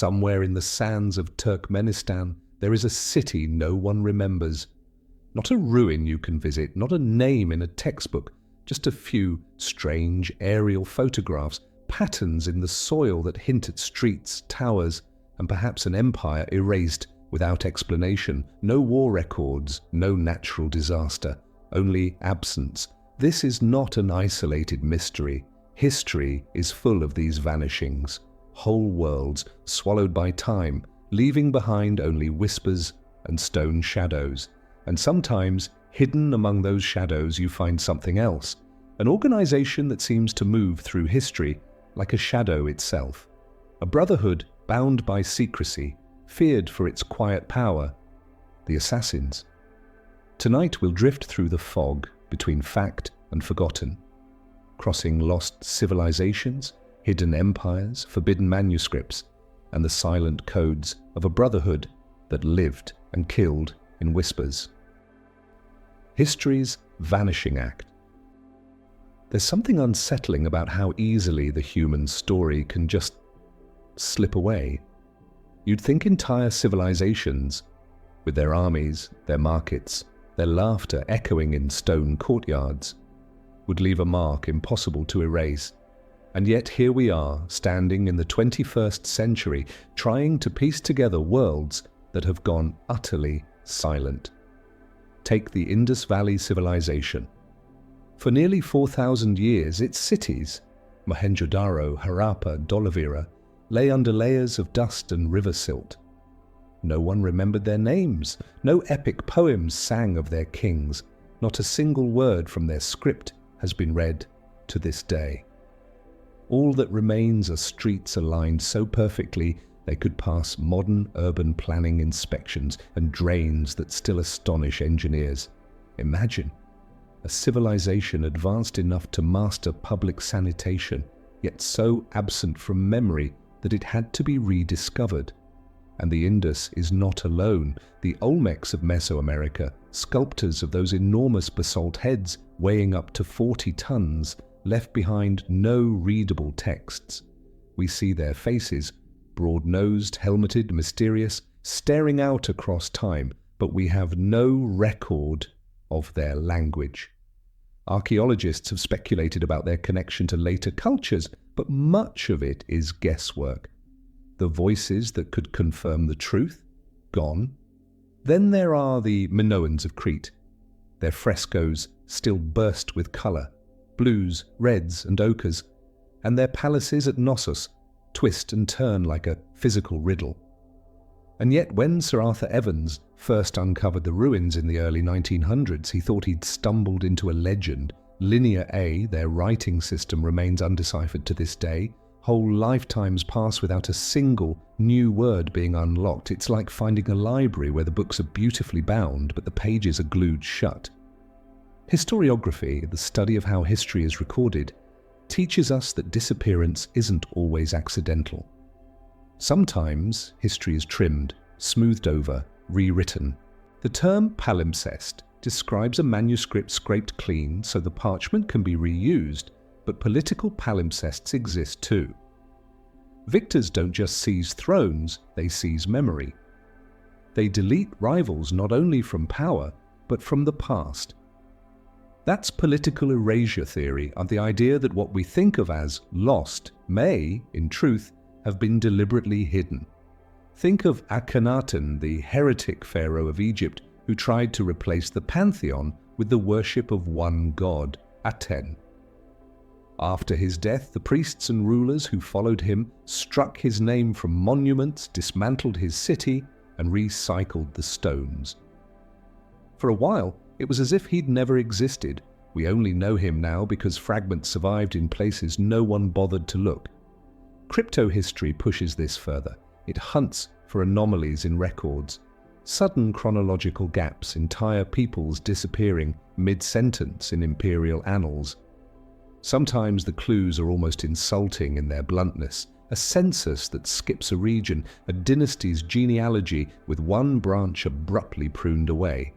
Somewhere in the sands of Turkmenistan, there is a city no one remembers. Not a ruin you can visit, not a name in a textbook, just a few strange aerial photographs, patterns in the soil that hint at streets, towers, and perhaps an empire erased without explanation. No war records, no natural disaster, only absence. This is not an isolated mystery. History is full of these vanishings, whole worlds swallowed by time, leaving behind only whispers and stone shadows. And sometimes, hidden among those shadows, you find something else, an organization that seems to move through history like a shadow itself. A brotherhood bound by secrecy, feared for its quiet power, the Assassins. Tonight we'll drift through the fog between fact and forgotten, crossing lost civilizations, hidden empires, forbidden manuscripts, and the silent codes of a brotherhood that lived and killed in whispers. History's vanishing act. There's something unsettling about how easily the human story can just slip away. You'd think entire civilizations, with their armies, their markets, their laughter echoing in stone courtyards, would leave a mark impossible to erase. And yet here we are, standing in the 21st century, trying to piece together worlds that have gone utterly silent. Take the Indus Valley civilization. For nearly 4,000 years, its cities, Mohenjo-daro, Harappa, Dholavira, lay under layers of dust and river silt. No one remembered their names. No epic poems sang of their kings. Not a single word from their script has been read to this day. All that remains are streets aligned so perfectly they could pass modern urban planning inspections, and drains that still astonish engineers. Imagine a civilization advanced enough to master public sanitation, yet so absent from memory that it had to be rediscovered. And the Indus is not alone. The Olmecs of Mesoamerica, sculptors of those enormous basalt heads weighing up to 40 tons, left behind no readable texts. We see their faces, broad-nosed, helmeted, mysterious, staring out across time, but we have no record of their language. Archaeologists have speculated about their connection to later cultures, but much of it is guesswork. The voices that could confirm the truth, gone. Then there are the Minoans of Crete. Their frescoes still burst with colour, blues, reds and ochres, and their palaces at Knossos twist and turn like a physical riddle. And yet when Sir Arthur Evans first uncovered the ruins in the early 1900s, he thought he'd stumbled into a legend. Linear A, their writing system, remains undeciphered to this day. Whole lifetimes pass without a single new word being unlocked. It's like finding a library where the books are beautifully bound, but the pages are glued shut. Historiography, the study of how history is recorded, teaches us that disappearance isn't always accidental. Sometimes history is trimmed, smoothed over, rewritten. The term palimpsest describes a manuscript scraped clean so the parchment can be reused, but political palimpsests exist too. Victors don't just seize thrones, they seize memory. They delete rivals not only from power, but from the past. That's political erasure theory, and the idea that what we think of as lost may, in truth, have been deliberately hidden. Think of Akhenaten, the heretic pharaoh of Egypt, who tried to replace the pantheon with the worship of one god, Aten. After his death, the priests and rulers who followed him struck his name from monuments, dismantled his city, and recycled the stones. For a while, it was as if he'd never existed. We only know him now because fragments survived in places no one bothered to look. Cryptohistory pushes this further. It hunts for anomalies in records, sudden chronological gaps, entire peoples disappearing mid-sentence in imperial annals. Sometimes the clues are almost insulting in their bluntness. A census that skips a region, a dynasty's genealogy with one branch abruptly pruned away.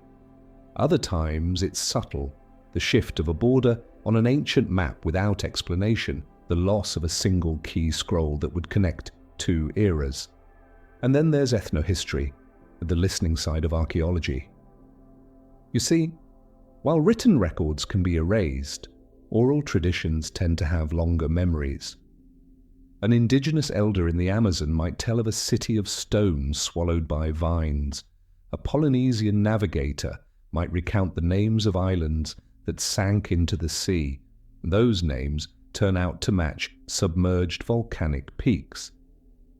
Other times it's subtle, the shift of a border on an ancient map without explanation, the loss of a single key scroll that would connect two eras. And then there's ethnohistory, the listening side of archaeology. You see, while written records can be erased, oral traditions tend to have longer memories. An indigenous elder in the Amazon might tell of a city of stone swallowed by vines. A Polynesian navigator might recount the names of islands that sank into the sea. Those names turn out to match submerged volcanic peaks.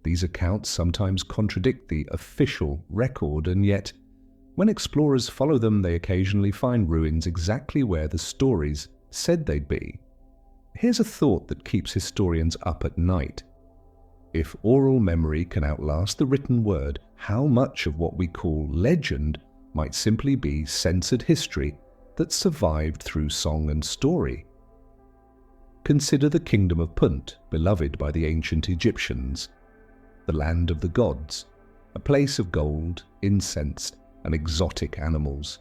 These accounts sometimes contradict the official record, and yet, when explorers follow them, they occasionally find ruins exactly where the stories said they'd be. Here's a thought that keeps historians up at night. If oral memory can outlast the written word, how much of what we call legend might simply be censored history that survived through song and story? Consider the kingdom of Punt, beloved by the ancient Egyptians, the land of the gods, a place of gold, incense, and exotic animals.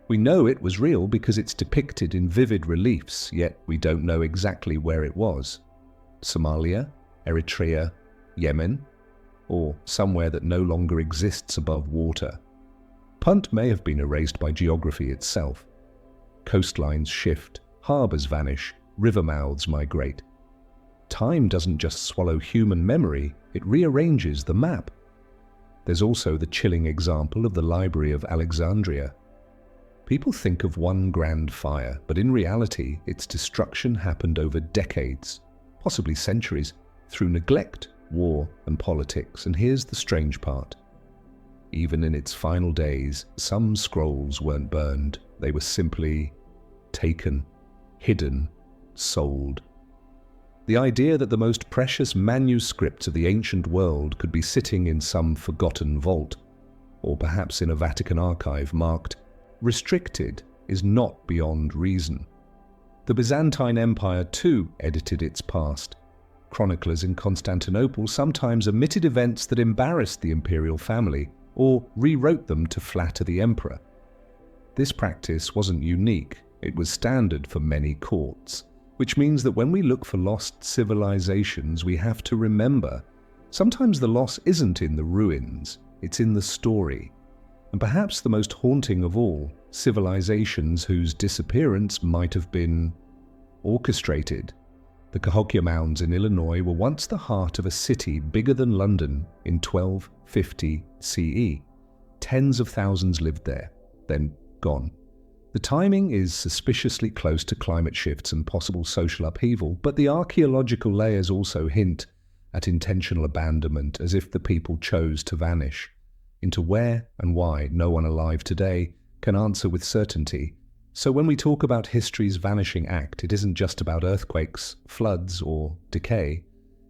We know it was real because it's depicted in vivid reliefs, yet we don't know exactly where it was. Somalia, Eritrea, Yemen, or somewhere that no longer exists above water. Punt may have been erased by geography itself. Coastlines shift, harbours vanish, river mouths migrate. Time doesn't just swallow human memory, it rearranges the map. There's also the chilling example of the Library of Alexandria. People think of one grand fire, but in reality, its destruction happened over decades, possibly centuries, through neglect, war, and politics. And here's the strange part. Even in its final days, some scrolls weren't burned. They were simply taken, hidden, sold. The idea that the most precious manuscripts of the ancient world could be sitting in some forgotten vault, or perhaps in a Vatican archive marked restricted, is not beyond reason. The Byzantine Empire too edited its past. Chroniclers in Constantinople sometimes omitted events that embarrassed the imperial family, or rewrote them to flatter the emperor. This practice wasn't unique, it was standard for many courts, which means that when we look for lost civilizations, we have to remember, sometimes the loss isn't in the ruins, it's in the story. And perhaps the most haunting of all, civilizations whose disappearance might have been orchestrated. The Cahokia Mounds in Illinois were once the heart of a city bigger than London in 1250 CE. Tens of thousands lived there, then gone. The timing is suspiciously close to climate shifts and possible social upheaval, but the archaeological layers also hint at intentional abandonment, as if the people chose to vanish. Into where and why no one alive today can answer with certainty. So when we talk about history's vanishing act, it isn't just about earthquakes, floods, or decay.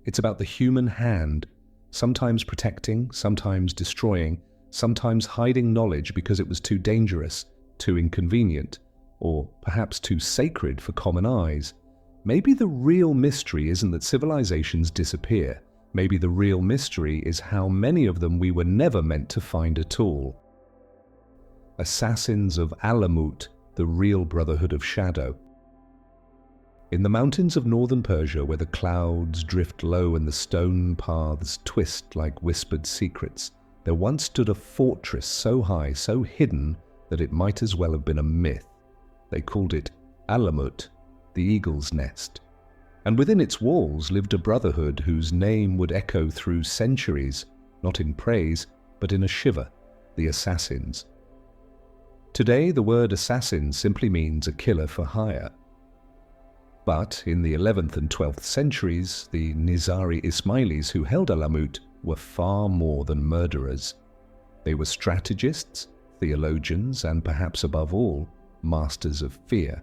It's about the human hand, sometimes protecting, sometimes destroying, sometimes hiding knowledge because it was too dangerous, too inconvenient, or perhaps too sacred for common eyes. Maybe the real mystery isn't that civilizations disappear. Maybe the real mystery is how many of them we were never meant to find at all. Assassins of Alamut, the real brotherhood of shadow. In the mountains of northern Persia, where the clouds drift low and the stone paths twist like whispered secrets, there once stood a fortress so high, so hidden, that it might as well have been a myth. They called it Alamut, the eagle's nest. And within its walls lived a brotherhood whose name would echo through centuries, not in praise, but in a shiver, the Assassins. Today, the word assassin simply means a killer for hire. But in the 11th and 12th centuries, the Nizari Ismailis who held Alamut were far more than murderers. They were strategists, theologians, and perhaps above all, masters of fear.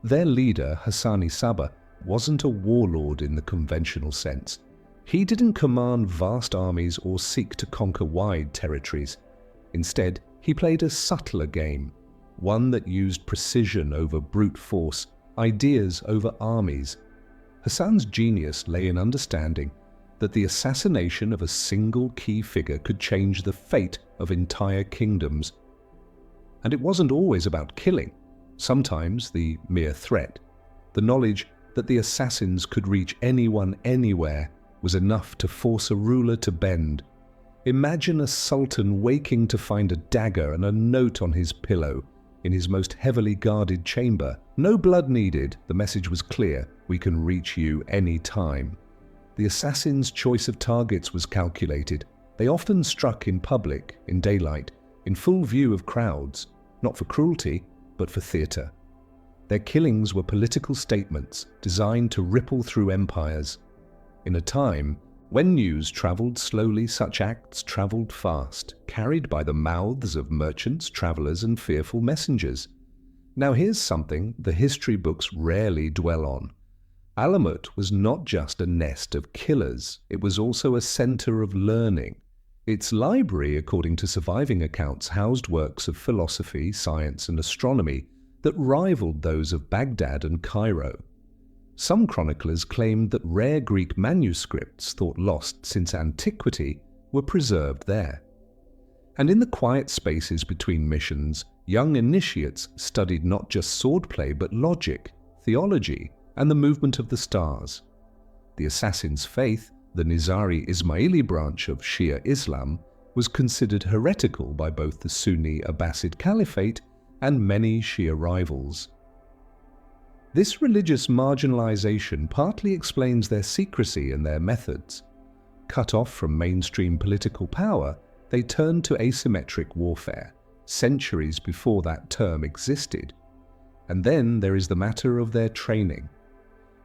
Their leader, Hassani Saba, wasn't a warlord in the conventional sense. He didn't command vast armies or seek to conquer wide territories. Instead, he played a subtler game, one that used precision over brute force, ideas over armies. Hassan's genius lay in understanding that the assassination of a single key figure could change the fate of entire kingdoms. And it wasn't always about killing. Sometimes the mere threat, the knowledge that the assassins could reach anyone anywhere, was enough to force a ruler to bend. Imagine a sultan waking to find a dagger and a note on his pillow in his most heavily guarded chamber. No blood needed, the message was clear: we can reach you any time. The assassin's choice of targets was calculated. They often struck in public, in daylight, in full view of crowds, not for cruelty, but for theatre. Their killings were political statements designed to ripple through empires. In a time when news travelled slowly, such acts travelled fast, carried by the mouths of merchants, travellers, and fearful messengers. Now here's something the history books rarely dwell on. Alamut was not just a nest of killers, it was also a centre of learning. Its library, according to surviving accounts, housed works of philosophy, science, and astronomy that rivaled those of Baghdad and Cairo. Some chroniclers claimed that rare Greek manuscripts, thought lost since antiquity, were preserved there. And in the quiet spaces between missions, young initiates studied not just swordplay but logic, theology, and the movement of the stars. The assassin's faith, the Nizari Ismaili branch of Shia Islam, was considered heretical by both the Sunni Abbasid Caliphate and many Shia rivals. This religious marginalization partly explains their secrecy and their methods. Cut off from mainstream political power, they turned to asymmetric warfare, centuries before that term existed. And then there is the matter of their training.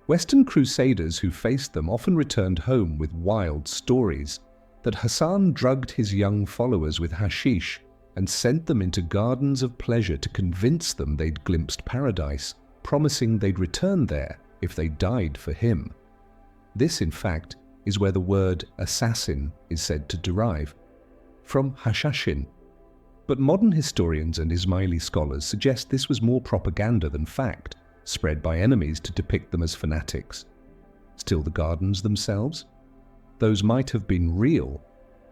Western crusaders who faced them often returned home with wild stories that Hassan drugged his young followers with hashish and sent them into gardens of pleasure to convince them they'd glimpsed paradise, promising they'd return there if they died for him. This, in fact, is where the word assassin is said to derive, from hashashin. But modern historians and Ismaili scholars suggest this was more propaganda than fact, spread by enemies to depict them as fanatics. Still, the gardens themselves? Those might have been real.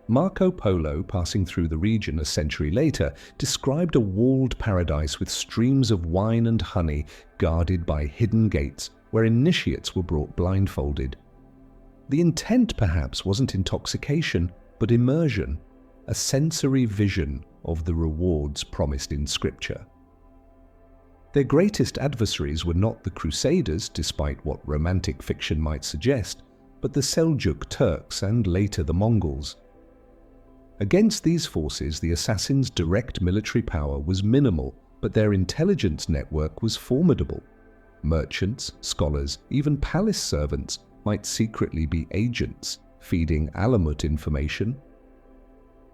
Marco Polo, passing through the region a century later, described a walled paradise with streams of wine and honey guarded by hidden gates where initiates were brought blindfolded. The intent perhaps wasn't intoxication, but immersion, a sensory vision of the rewards promised in Scripture. Their greatest adversaries were not the Crusaders, despite what romantic fiction might suggest, but the Seljuk Turks and later the Mongols. Against these forces, the assassins' direct military power was minimal, but their intelligence network was formidable. Merchants, scholars, even palace servants might secretly be agents, feeding Alamut information.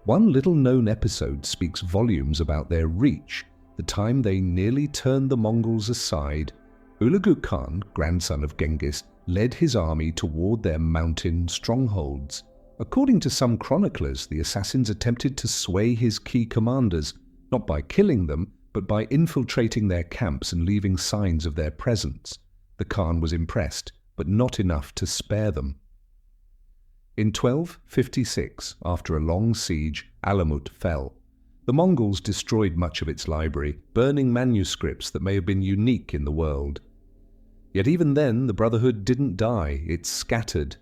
One little-known episode speaks volumes about their reach. The time they nearly turned the Mongols aside, Ulagu Khan, grandson of Genghis, led his army toward their mountain strongholds. According to some chroniclers, the assassins attempted to sway his key commanders, not by killing them, but by infiltrating their camps and leaving signs of their presence. The Khan was impressed, but not enough to spare them. In 1256, after a long siege, Alamut fell. The Mongols destroyed much of its library, burning manuscripts that may have been unique in the world. Yet even then, the Brotherhood didn't die. It scattered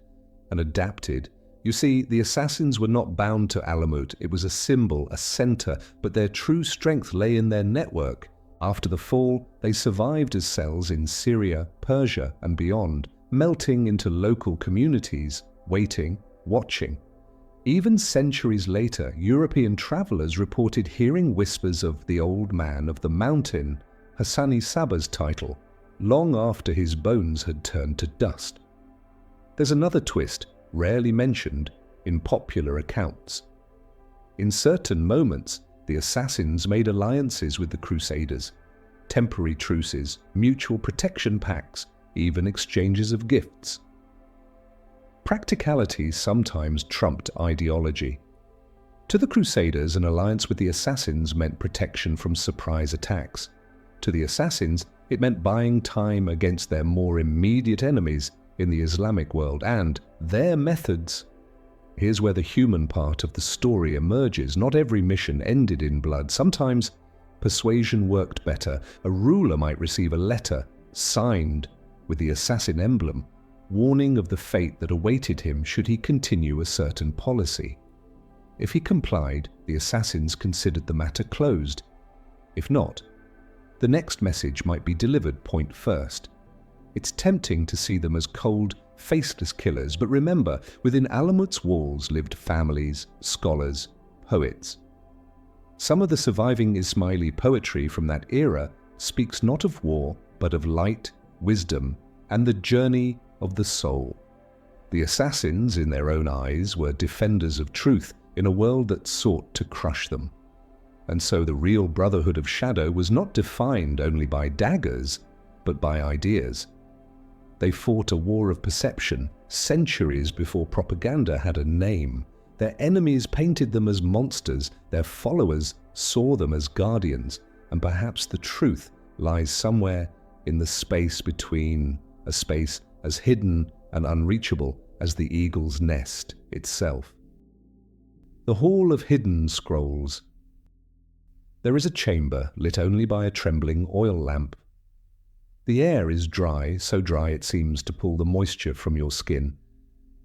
and adapted. You see, the assassins were not bound to Alamut. It was a symbol, a center, but their true strength lay in their network. After the fall, they survived as cells in Syria, Persia, and beyond, melting into local communities, waiting, watching. Even centuries later, European travelers reported hearing whispers of the old man of the mountain, Hassani Saba's title, long after his bones had turned to dust. There's another twist, rarely mentioned in popular accounts. In certain moments, the assassins made alliances with the Crusaders, temporary truces, mutual protection pacts, even exchanges of gifts. Practicality sometimes trumped ideology. To the Crusaders, an alliance with the assassins meant protection from surprise attacks. To the assassins, it meant buying time against their more immediate enemies in the Islamic world, and their methods. Here's where the human part of the story emerges. Not every mission ended in blood. Sometimes persuasion worked better. A ruler might receive a letter, signed with the assassin emblem, warning of the fate that awaited him should he continue a certain policy. If he complied, the assassins considered the matter closed. If not, the next message might be delivered point first. It's tempting to see them as cold, faceless killers, but remember, within Alamut's walls lived families, scholars, poets. Some of the surviving Ismaili poetry from that era speaks not of war, but of light, wisdom, and the journey of the soul. The assassins, in their own eyes, were defenders of truth in a world that sought to crush them. And so the real Brotherhood of Shadow was not defined only by daggers, but by ideas. They fought a war of perception centuries before propaganda had a name. Their enemies painted them as monsters, their followers saw them as guardians, and perhaps the truth lies somewhere in the space between, a space as hidden and unreachable as the eagle's nest itself. The Hall of Hidden Scrolls. There is a chamber lit only by a trembling oil lamp. The air is dry, so dry it seems to pull the moisture from your skin,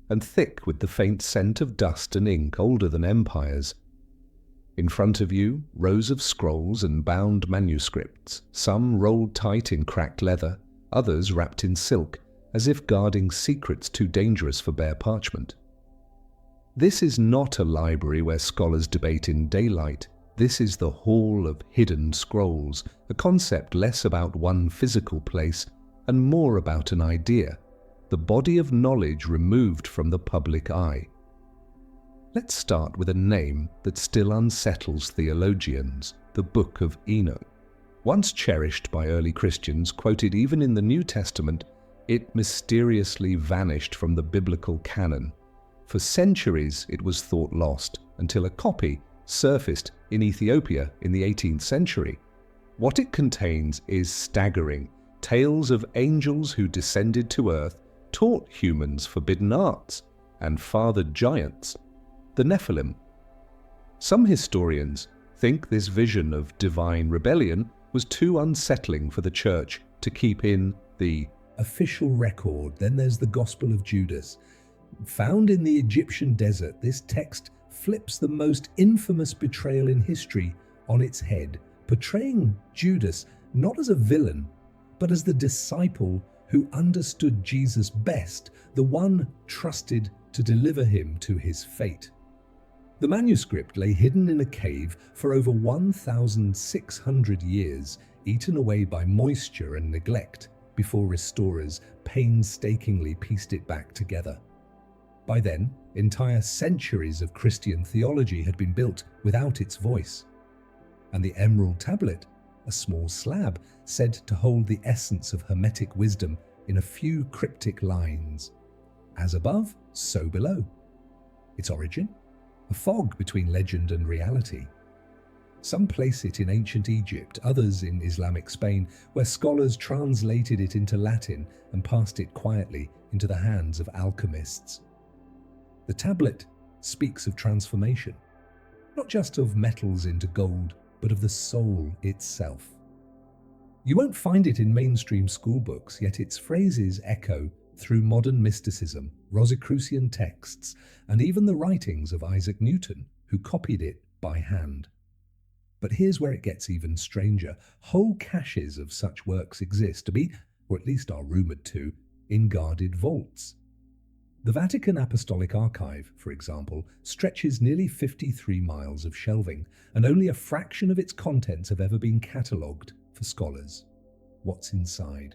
and thick with the faint scent of dust and ink older than empires. In front of you, rows of scrolls and bound manuscripts, some rolled tight in cracked leather, others wrapped in silk, as if guarding secrets too dangerous for bare parchment. This is not a library where scholars debate in daylight. This is the Hall of Hidden Scrolls, a concept less about one physical place and more about an idea, the body of knowledge removed from the public eye. Let's start with a name that still unsettles theologians, the Book of Enoch. Once cherished by early Christians, quoted even in the New Testament, it mysteriously vanished from the biblical canon. For centuries it was thought lost, until a copy surfaced in Ethiopia in the 18th century. What it contains is staggering. Tales of angels who descended to earth, taught humans forbidden arts, and fathered giants, the Nephilim. Some historians think this vision of divine rebellion was too unsettling for the church to keep in the official record. Then there's the Gospel of Judas. Found in the Egyptian desert, this text flips the most infamous betrayal in history on its head, portraying Judas not as a villain, but as the disciple who understood Jesus best, the one trusted to deliver him to his fate. The manuscript lay hidden in a cave for over 1,600 years, eaten away by moisture and neglect, before restorers painstakingly pieced it back together. By then, entire centuries of Christian theology had been built without its voice. And the emerald tablet, a small slab said to hold the essence of Hermetic wisdom in a few cryptic lines. As above, so below. Its origin? A fog between legend and reality. Some place it in ancient Egypt, others in Islamic Spain, where scholars translated it into Latin and passed it quietly into the hands of alchemists. The tablet speaks of transformation, not just of metals into gold, but of the soul itself. You won't find it in mainstream schoolbooks, yet its phrases echo through modern mysticism, Rosicrucian texts, and even the writings of Isaac Newton, who copied it by hand. But here's where it gets even stranger. Whole caches of such works exist, to be, or at least are rumoured to, in guarded vaults. The Vatican Apostolic Archive, for example, stretches nearly 53 miles of shelving, and only a fraction of its contents have ever been catalogued for scholars. What's inside?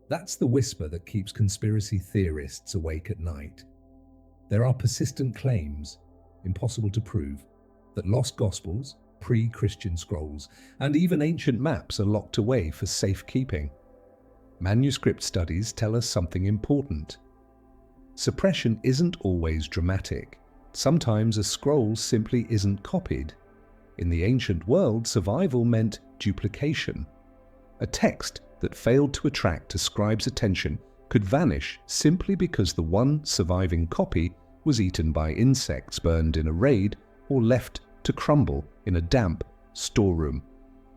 That's the whisper that keeps conspiracy theorists awake at night. There are persistent claims, impossible to prove, that lost Gospels, pre-Christian scrolls, and even ancient maps are locked away for safekeeping. Manuscript studies tell us something important. Suppression isn't always dramatic. Sometimes a scroll simply isn't copied. In the ancient world, survival meant duplication. A text that failed to attract a scribe's attention could vanish simply because the one surviving copy was eaten by insects burned in a raid or left to crumble in a damp storeroom.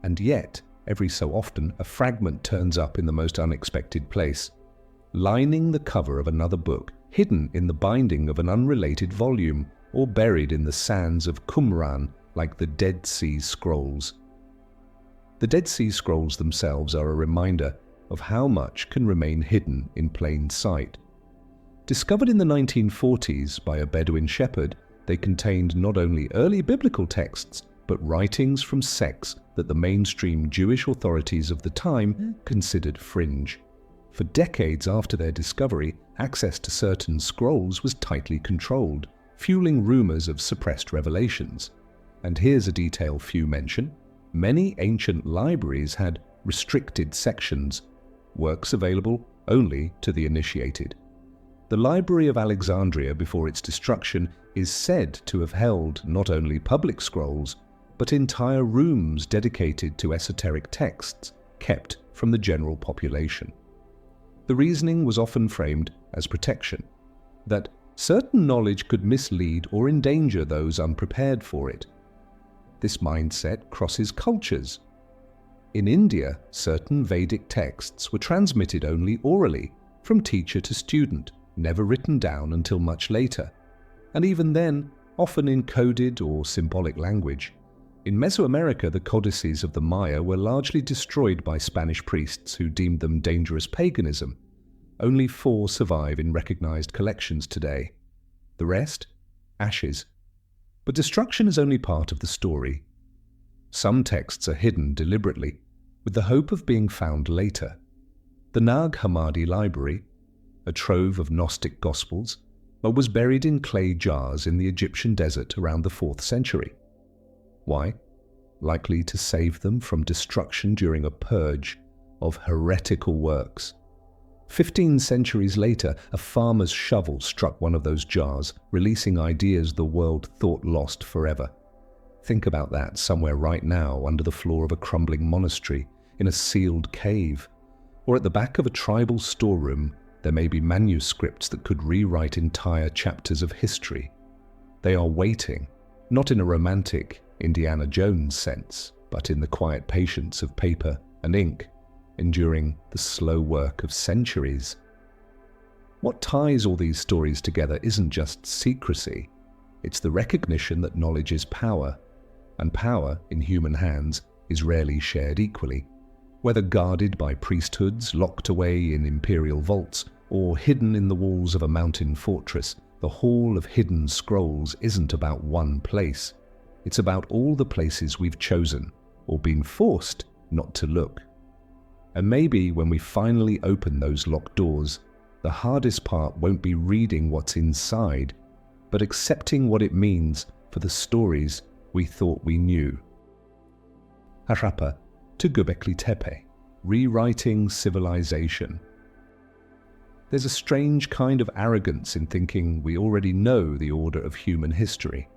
And yet, every so often, a fragment turns up in the most unexpected place, lining the cover of another book, hidden in the binding of an unrelated volume, or buried in the sands of Qumran like the Dead Sea Scrolls. The Dead Sea Scrolls themselves are a reminder of how much can remain hidden in plain sight. Discovered in the 1940s by a Bedouin shepherd, they contained not only early biblical texts, but writings from sects that the mainstream Jewish authorities of the time considered fringe. For decades after their discovery, access to certain scrolls was tightly controlled, fueling rumors of suppressed revelations. And here's a detail few mention. Many ancient libraries had restricted sections, works available only to the initiated. The Library of Alexandria before its destruction is said to have held not only public scrolls, but entire rooms dedicated to esoteric texts kept from the general population. The reasoning was often framed as protection, that certain knowledge could mislead or endanger those unprepared for it. This mindset crosses cultures. In India, certain Vedic texts were transmitted only orally, from teacher to student, never written down until much later, and even then, often in coded or symbolic language. In Mesoamerica, the codices of the Maya were largely destroyed by Spanish priests who deemed them dangerous paganism. Only 4 survive in recognized collections today. The rest? Ashes. But destruction is only part of the story. Some texts are hidden deliberately, with the hope of being found later. The Nag Hammadi Library, a trove of Gnostic Gospels, was buried in clay jars in the Egyptian desert around the 4th century. Why? Likely to save them from destruction during a purge of heretical works. 15 centuries later, a farmer's shovel struck one of those jars, releasing ideas the world thought lost forever. Think about that somewhere right now under the floor of a crumbling monastery, in a sealed cave, or at the back of a tribal storeroom. There may be manuscripts that could rewrite entire chapters of history. They are waiting, not in a romantic Indiana Jones sense, but in the quiet patience of paper and ink, enduring the slow work of centuries. What ties all these stories together isn't just secrecy, it's the recognition that knowledge is power, and power in human hands is rarely shared equally. Whether guarded by priesthoods, locked away in imperial vaults, or hidden in the walls of a mountain fortress, the Hall of Hidden Scrolls isn't about one place. It's about all the places we've chosen, or been forced, not to look. And maybe when we finally open those locked doors, the hardest part won't be reading what's inside, but accepting what it means for the stories we thought we knew. Harappa to Göbekli Tepe, rewriting civilization. There's a strange kind of arrogance in thinking we already know the order of human history.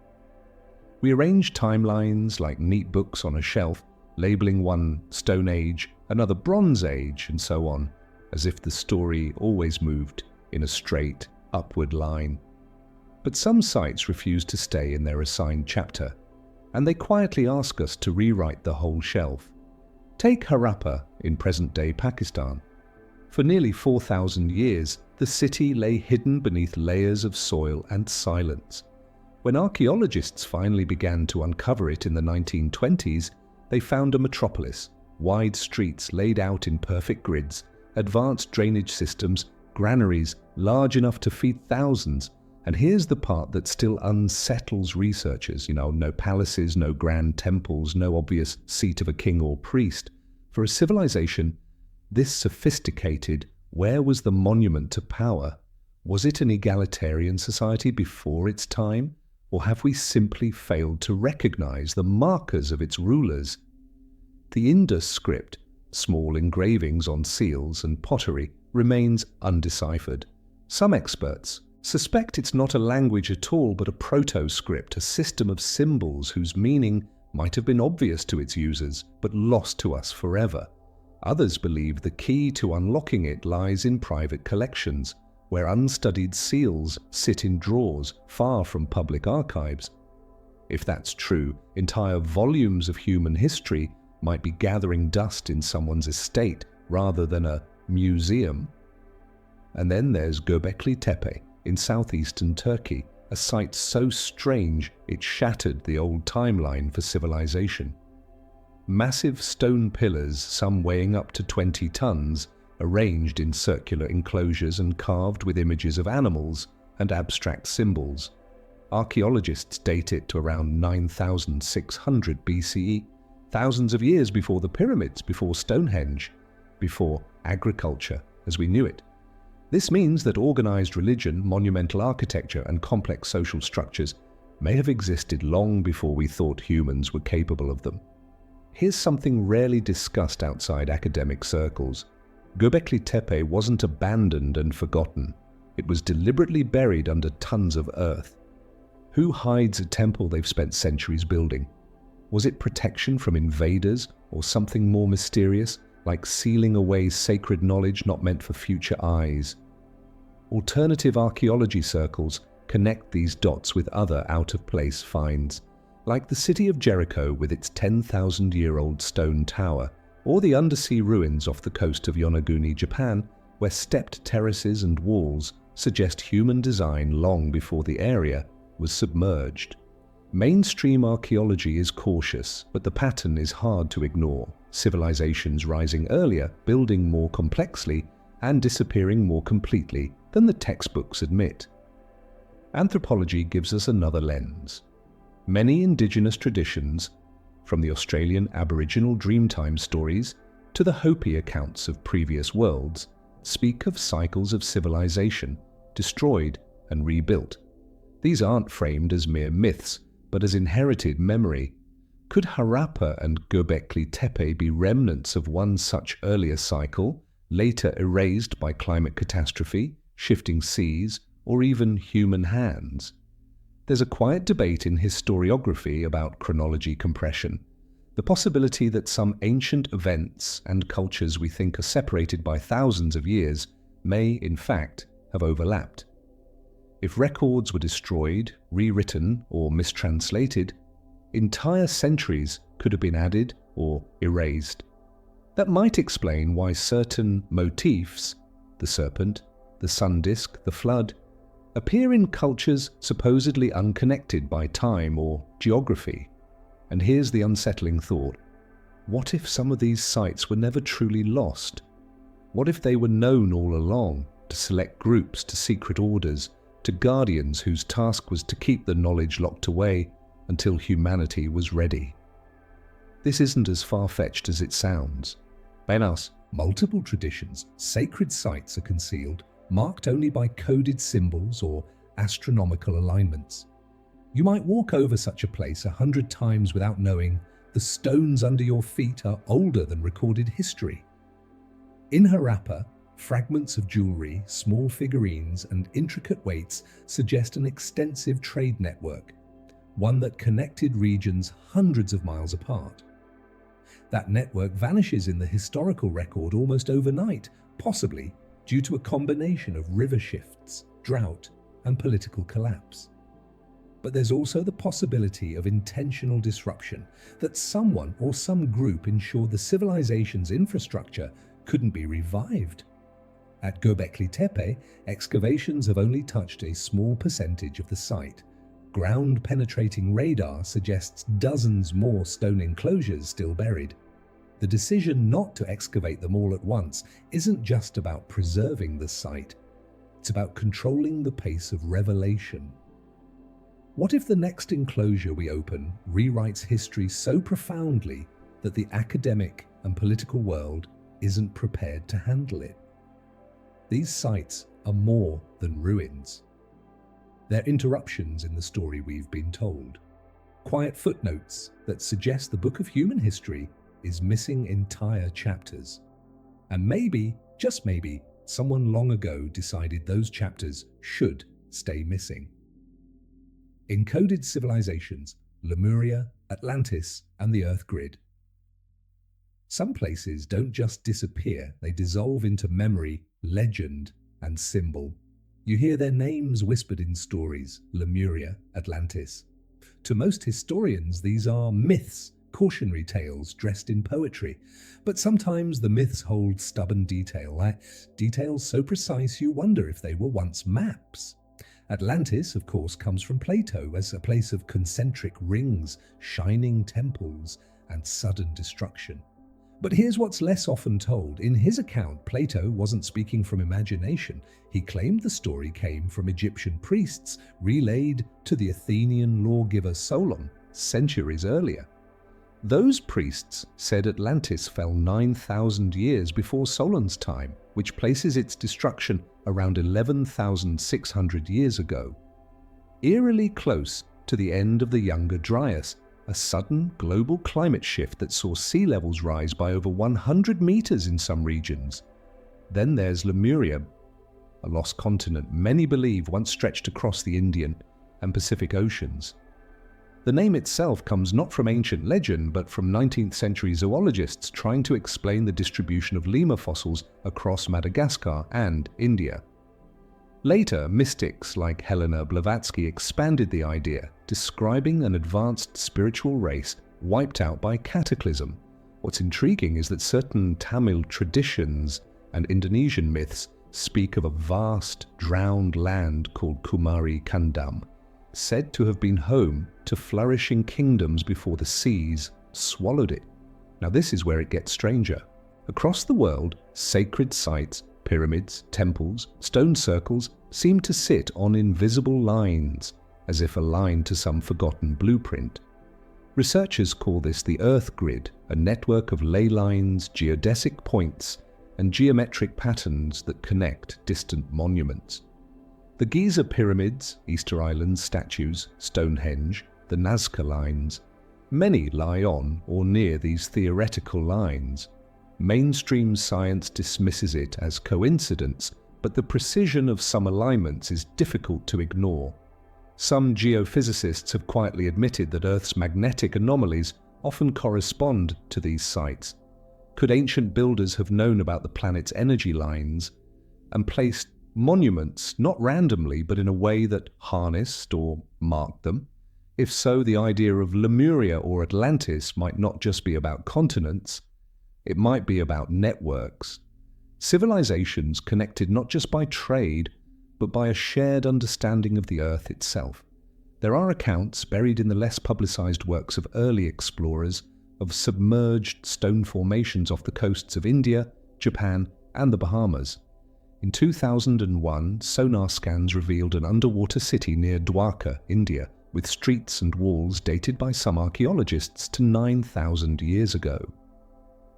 We arrange timelines like neat books on a shelf, labeling one Stone Age, another Bronze Age, and so on, as if the story always moved in a straight, upward line. But some sites refuse to stay in their assigned chapter, and they quietly ask us to rewrite the whole shelf. Take Harappa in present-day Pakistan. For nearly 4,000 years, the city lay hidden beneath layers of soil and silence. When archaeologists finally began to uncover it in the 1920s, they found a metropolis, wide streets laid out in perfect grids, advanced drainage systems, granaries large enough to feed thousands. And here's the part that still unsettles researchers. No palaces, no grand temples, no obvious seat of a king or priest. For a civilization this sophisticated, where was the monument to power? Was it an egalitarian society before its time? Or have we simply failed to recognize the markers of its rulers? The Indus script, small engravings on seals and pottery, remains undeciphered. Some experts suspect it's not a language at all but a proto-script, a system of symbols whose meaning might have been obvious to its users but lost to us forever. Others believe the key to unlocking it lies in private collections, where unstudied seals sit in drawers far from public archives. If that's true, entire volumes of human history might be gathering dust in someone's estate rather than a museum. And then there's Göbekli Tepe in southeastern Turkey, a sight so strange it shattered the old timeline for civilization. Massive stone pillars, some weighing up to 20 tons, arranged in circular enclosures and carved with images of animals and abstract symbols. Archaeologists date it to around 9,600 BCE, thousands of years before the pyramids, before Stonehenge, before agriculture as we knew it. This means that organized religion, monumental architecture, and complex social structures may have existed long before we thought humans were capable of them. Here's something rarely discussed outside academic circles. Göbekli Tepe wasn't abandoned and forgotten. It was deliberately buried under tons of earth. Who hides a temple they've spent centuries building? Was it protection from invaders or something more mysterious, like sealing away sacred knowledge not meant for future eyes? Alternative archaeology circles connect these dots with other out-of-place finds, like the city of Jericho with its 10,000-year-old stone tower, or the undersea ruins off the coast of Yonaguni, Japan, where stepped terraces and walls suggest human design long before the area was submerged. Mainstream archaeology is cautious, but the pattern is hard to ignore. Civilizations rising earlier, building more complexly, and disappearing more completely than the textbooks admit. Anthropology gives us another lens. Many indigenous traditions, from the Australian Aboriginal Dreamtime stories to the Hopi accounts of previous worlds, speak of cycles of civilization, destroyed and rebuilt. These aren't framed as mere myths, but as inherited memory. Could Harappa and Göbekli Tepe be remnants of one such earlier cycle, later erased by climate catastrophe, shifting seas, or even human hands? There's a quiet debate in historiography about chronology compression, the possibility that some ancient events and cultures we think are separated by thousands of years may, in fact, have overlapped. If records were destroyed, rewritten, or mistranslated, entire centuries could have been added or erased. That might explain why certain motifs, the serpent, the sun disk, the flood, appear in cultures supposedly unconnected by time or geography. And here's the unsettling thought. What if some of these sites were never truly lost? What if they were known all along, to select groups, to secret orders, to guardians whose task was to keep the knowledge locked away until humanity was ready? This isn't as far-fetched as it sounds. In us, multiple traditions, sacred sites are concealed, marked only by coded symbols or astronomical alignments. You might walk over such a place 100 times without knowing the stones under your feet are older than recorded history. In Harappa, fragments of jewelry, small figurines, and intricate weights suggest an extensive trade network, one that connected regions hundreds of miles apart. That network vanishes in the historical record almost overnight, possibly due to a combination of river shifts, drought, and political collapse. But there's also the possibility of intentional disruption, that someone or some group ensured the civilization's infrastructure couldn't be revived. At Göbekli Tepe, excavations have only touched a small percentage of the site. Ground-penetrating radar suggests dozens more stone enclosures still buried. The decision not to excavate them all at once isn't just about preserving the site. It's about controlling the pace of revelation. What if the next enclosure we open rewrites history so profoundly that the academic and political world isn't prepared to handle it? These sites are more than ruins. They're interruptions in the story we've been told. Quiet footnotes that suggest the book of human history is missing entire chapters. And maybe, just maybe, someone long ago decided those chapters should stay missing. Encoded civilizations, Lemuria, Atlantis, and the Earth Grid. Some places don't just disappear, they dissolve into memory, legend, and symbol. You hear their names whispered in stories, Lemuria, Atlantis. To most historians, these are myths, cautionary tales dressed in poetry. But sometimes the myths hold stubborn details so precise you wonder if they were once maps. Atlantis, of course, comes from Plato as a place of concentric rings, shining temples, and sudden destruction. But here's what's less often told. In his account, Plato wasn't speaking from imagination. He claimed the story came from Egyptian priests relayed to the Athenian lawgiver Solon centuries earlier. Those priests said Atlantis fell 9,000 years before Solon's time, which places its destruction around 11,600 years ago. Eerily close to the end of the Younger Dryas, a sudden global climate shift that saw sea levels rise by over 100 meters in some regions. Then there's Lemuria, a lost continent many believe once stretched across the Indian and Pacific Oceans. The name itself comes not from ancient legend, but from 19th century zoologists trying to explain the distribution of lemur fossils across Madagascar and India. Later, mystics like Helena Blavatsky expanded the idea, describing an advanced spiritual race wiped out by cataclysm. What's intriguing is that certain Tamil traditions and Indonesian myths speak of a vast, drowned land called Kumari Kandam, said to have been home to flourishing kingdoms before the seas swallowed it. Now this is where it gets stranger. Across the world, sacred sites, pyramids, temples, stone circles seem to sit on invisible lines, as if aligned to some forgotten blueprint. Researchers call this the Earth Grid, a network of ley lines, geodesic points, and geometric patterns that connect distant monuments. The Giza pyramids, Easter Island statues, Stonehenge, the Nazca lines, many lie on or near these theoretical lines. Mainstream science dismisses it as coincidence, but the precision of some alignments is difficult to ignore. Some geophysicists have quietly admitted that Earth's magnetic anomalies often correspond to these sites. Could ancient builders have known about the planet's energy lines and placed monuments not randomly but in a way that harnessed or marked them? If so, the idea of Lemuria or Atlantis might not just be about continents, it might be about networks. Civilizations connected not just by trade, but by a shared understanding of the Earth itself. There are accounts, buried in the less publicized works of early explorers, of submerged stone formations off the coasts of India, Japan, and the Bahamas. In 2001, sonar scans revealed an underwater city near Dwarka, India, with streets and walls dated by some archaeologists to 9,000 years ago.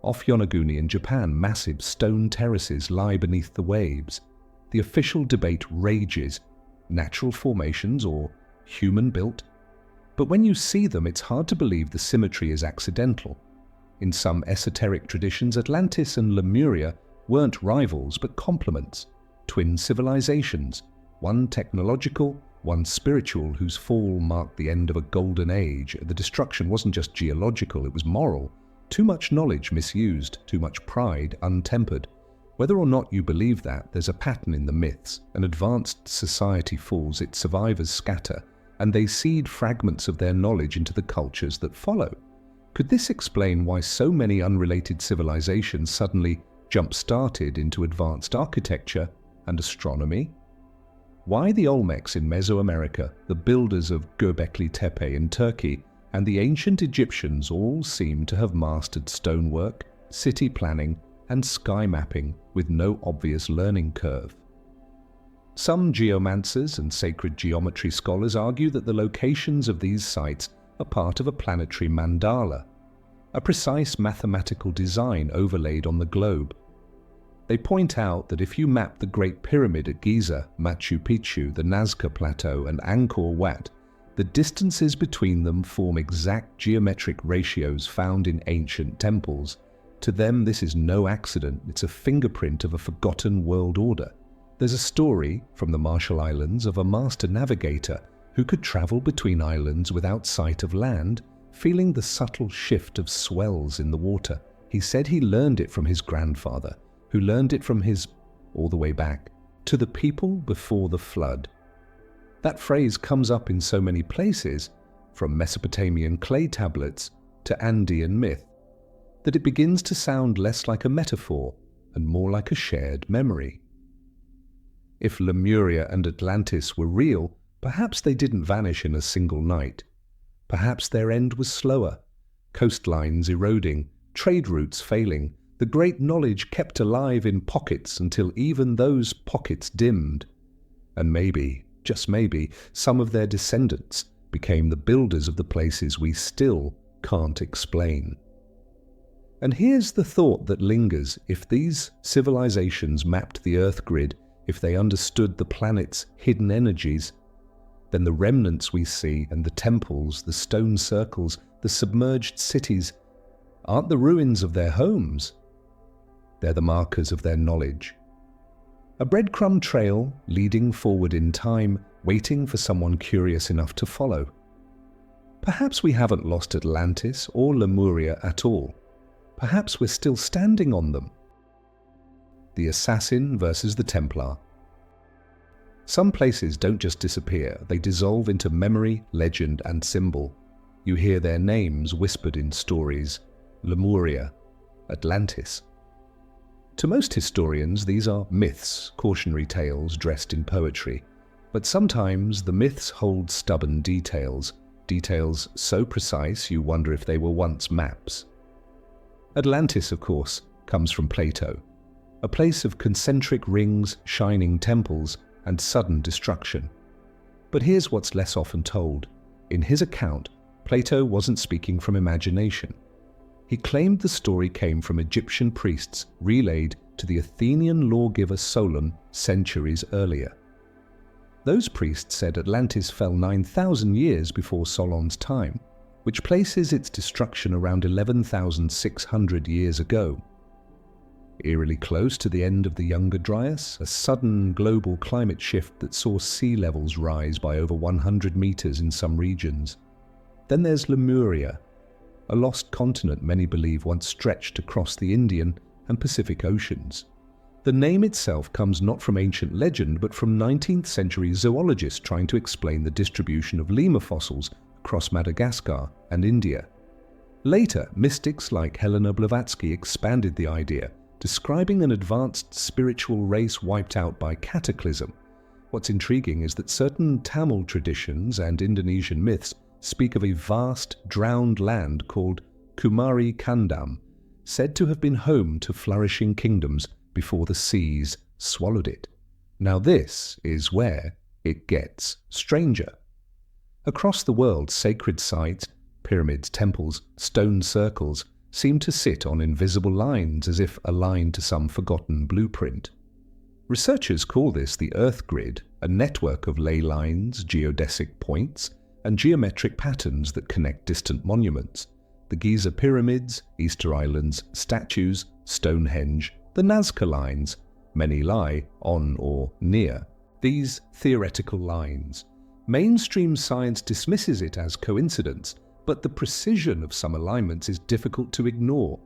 Off Yonaguni in Japan, massive stone terraces lie beneath the waves. The official debate rages: natural formations or human-built? But when you see them, it's hard to believe the symmetry is accidental. In some esoteric traditions, Atlantis and Lemuria weren't rivals but complements, twin civilizations, one technological, one spiritual, whose fall marked the end of a golden age. The destruction wasn't just geological, it was moral. Too much knowledge misused, too much pride untempered. Whether or not you believe that, there's a pattern in the myths. An advanced society falls, its survivors scatter, and they seed fragments of their knowledge into the cultures that follow. Could this explain why so many unrelated civilizations suddenly jump-started into advanced architecture and astronomy? Why the Olmecs in Mesoamerica, the builders of Göbekli Tepe in Turkey, and the ancient Egyptians all seem to have mastered stonework, city planning, and sky mapping with no obvious learning curve? Some geomancers and sacred geometry scholars argue that the locations of these sites are part of a planetary mandala, a precise mathematical design overlaid on the globe. They point out that if you map the Great Pyramid at Giza, Machu Picchu, the Nazca Plateau, and Angkor Wat, the distances between them form exact geometric ratios found in ancient temples. To them, this is no accident, it's a fingerprint of a forgotten world order. There's a story from the Marshall Islands of a master navigator who could travel between islands without sight of land, feeling the subtle shift of swells in the water. He said he learned it from his grandfather, who learned it from his, all the way back, to the people before the flood. That phrase comes up in so many places, from Mesopotamian clay tablets to Andean myth, that it begins to sound less like a metaphor and more like a shared memory. If Lemuria and Atlantis were real, perhaps they didn't vanish in a single night. Perhaps their end was slower, coastlines eroding, trade routes failing, the great knowledge kept alive in pockets until even those pockets dimmed. And maybe, just maybe, some of their descendants became the builders of the places we still can't explain. And here's the thought that lingers: if these civilizations mapped the Earth grid, if they understood the planet's hidden energies, then the remnants we see and the temples, the stone circles, the submerged cities aren't the ruins of their homes. They're the markers of their knowledge. A breadcrumb trail leading forward in time, waiting for someone curious enough to follow. Perhaps we haven't lost Atlantis or Lemuria at all. Perhaps we're still standing on them. The assassin versus the Templar. Some places don't just disappear, they dissolve into memory, legend, and symbol. You hear their names whispered in stories: Lemuria, Atlantis. To most historians, these are myths, cautionary tales dressed in poetry. But sometimes the myths hold stubborn details, details so precise you wonder if they were once maps. Atlantis, of course, comes from Plato, a place of concentric rings, shining temples, and sudden destruction. But here's what's less often told. In his account, Plato wasn't speaking from imagination. He claimed the story came from Egyptian priests relayed to the Athenian lawgiver Solon centuries earlier. Those priests said Atlantis fell 9,000 years before Solon's time, which places its destruction around 11,600 years ago. Eerily close to the end of the Younger Dryas, a sudden global climate shift that saw sea levels rise by over 100 meters in some regions. Then there's Lemuria, a lost continent many believe once stretched across the Indian and Pacific Oceans. The name itself comes not from ancient legend, but from 19th century zoologists trying to explain the distribution of lemur fossils across Madagascar and India. Later, mystics like Helena Blavatsky expanded the idea, describing an advanced spiritual race wiped out by cataclysm. What's intriguing is that certain Tamil traditions and Indonesian myths speak of a vast, drowned land called Kumari Kandam, said to have been home to flourishing kingdoms before the seas swallowed it. Now this is where it gets stranger. Across the world, sacred sites, pyramids, temples, stone circles, seem to sit on invisible lines as if aligned to some forgotten blueprint. Researchers call this the Earth grid, a network of ley lines, geodesic points, and geometric patterns that connect distant monuments. The Giza pyramids, Easter Islands, statues, Stonehenge, the Nazca lines. Many lie on or near these theoretical lines. Mainstream science dismisses it as coincidence, but the precision of some alignments is difficult to ignore.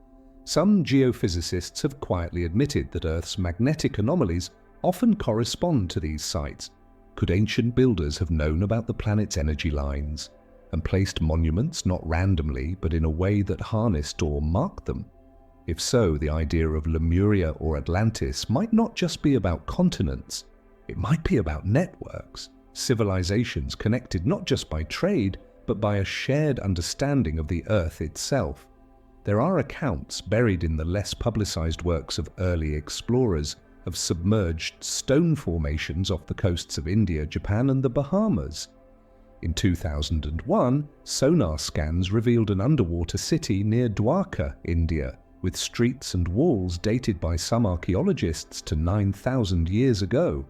Some geophysicists have quietly admitted that Earth's magnetic anomalies often correspond to these sites. Could ancient builders have known about the planet's energy lines and placed monuments not randomly but in a way that harnessed or marked them? If so, the idea of Lemuria or Atlantis might not just be about continents. It might be about networks, civilizations connected not just by trade, but by a shared understanding of the Earth itself. There are accounts buried in the less publicized works of early explorers of submerged stone formations off the coasts of India, Japan, and the Bahamas. In 2001, sonar scans revealed an underwater city near Dwarka, India, with streets and walls dated by some archaeologists to 9,000 years ago.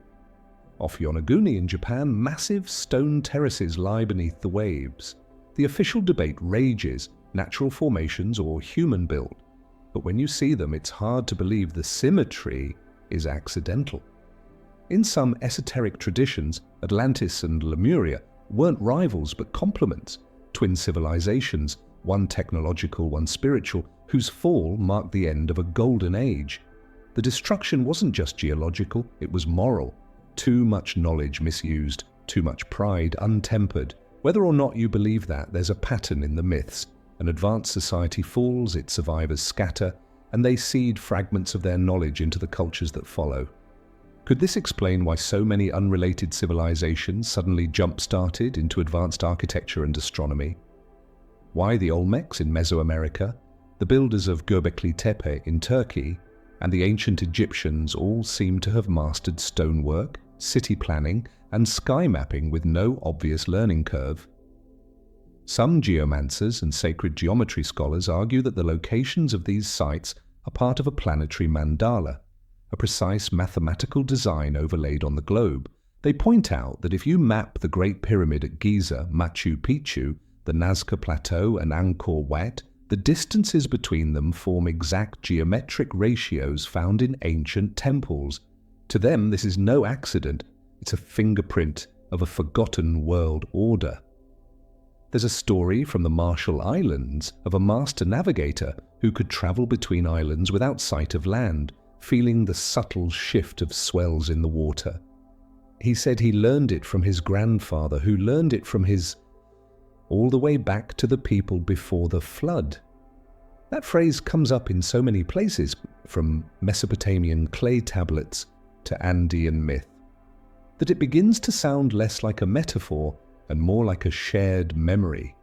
Off Yonaguni in Japan, massive stone terraces lie beneath the waves. The official debate rages, natural formations or human-built. But when you see them, it's hard to believe the symmetry is accidental. In some esoteric traditions, Atlantis and Lemuria weren't rivals but complements, twin civilizations, one technological, one spiritual, whose fall marked the end of a golden age. The destruction wasn't just geological, it was moral. Too much knowledge misused, too much pride untempered. Whether or not you believe that, there's a pattern in the myths. An advanced society falls, its survivors scatter, and they seed fragments of their knowledge into the cultures that follow. Could this explain why so many unrelated civilizations suddenly jump-started into advanced architecture and astronomy? Why the Olmecs in Mesoamerica, the builders of Göbekli Tepe in Turkey, and the ancient Egyptians all seem to have mastered stonework, city planning, and sky mapping with no obvious learning curve? Some geomancers and sacred geometry scholars argue that the locations of these sites are part of a planetary mandala, a precise mathematical design overlaid on the globe. They point out that if you map the Great Pyramid at Giza, Machu Picchu, the Nazca Plateau and Angkor Wat, the distances between them form exact geometric ratios found in ancient temples. To them, this is no accident. It's a fingerprint of a forgotten world order. There's a story from the Marshall Islands of a master navigator who could travel between islands without sight of land, feeling the subtle shift of swells in the water. He said he learned it from his grandfather, who learned it from his... all the way back to the people before the flood. That phrase comes up in so many places, from Mesopotamian clay tablets to Andean myth, that it begins to sound less like a metaphor and more like a shared memory.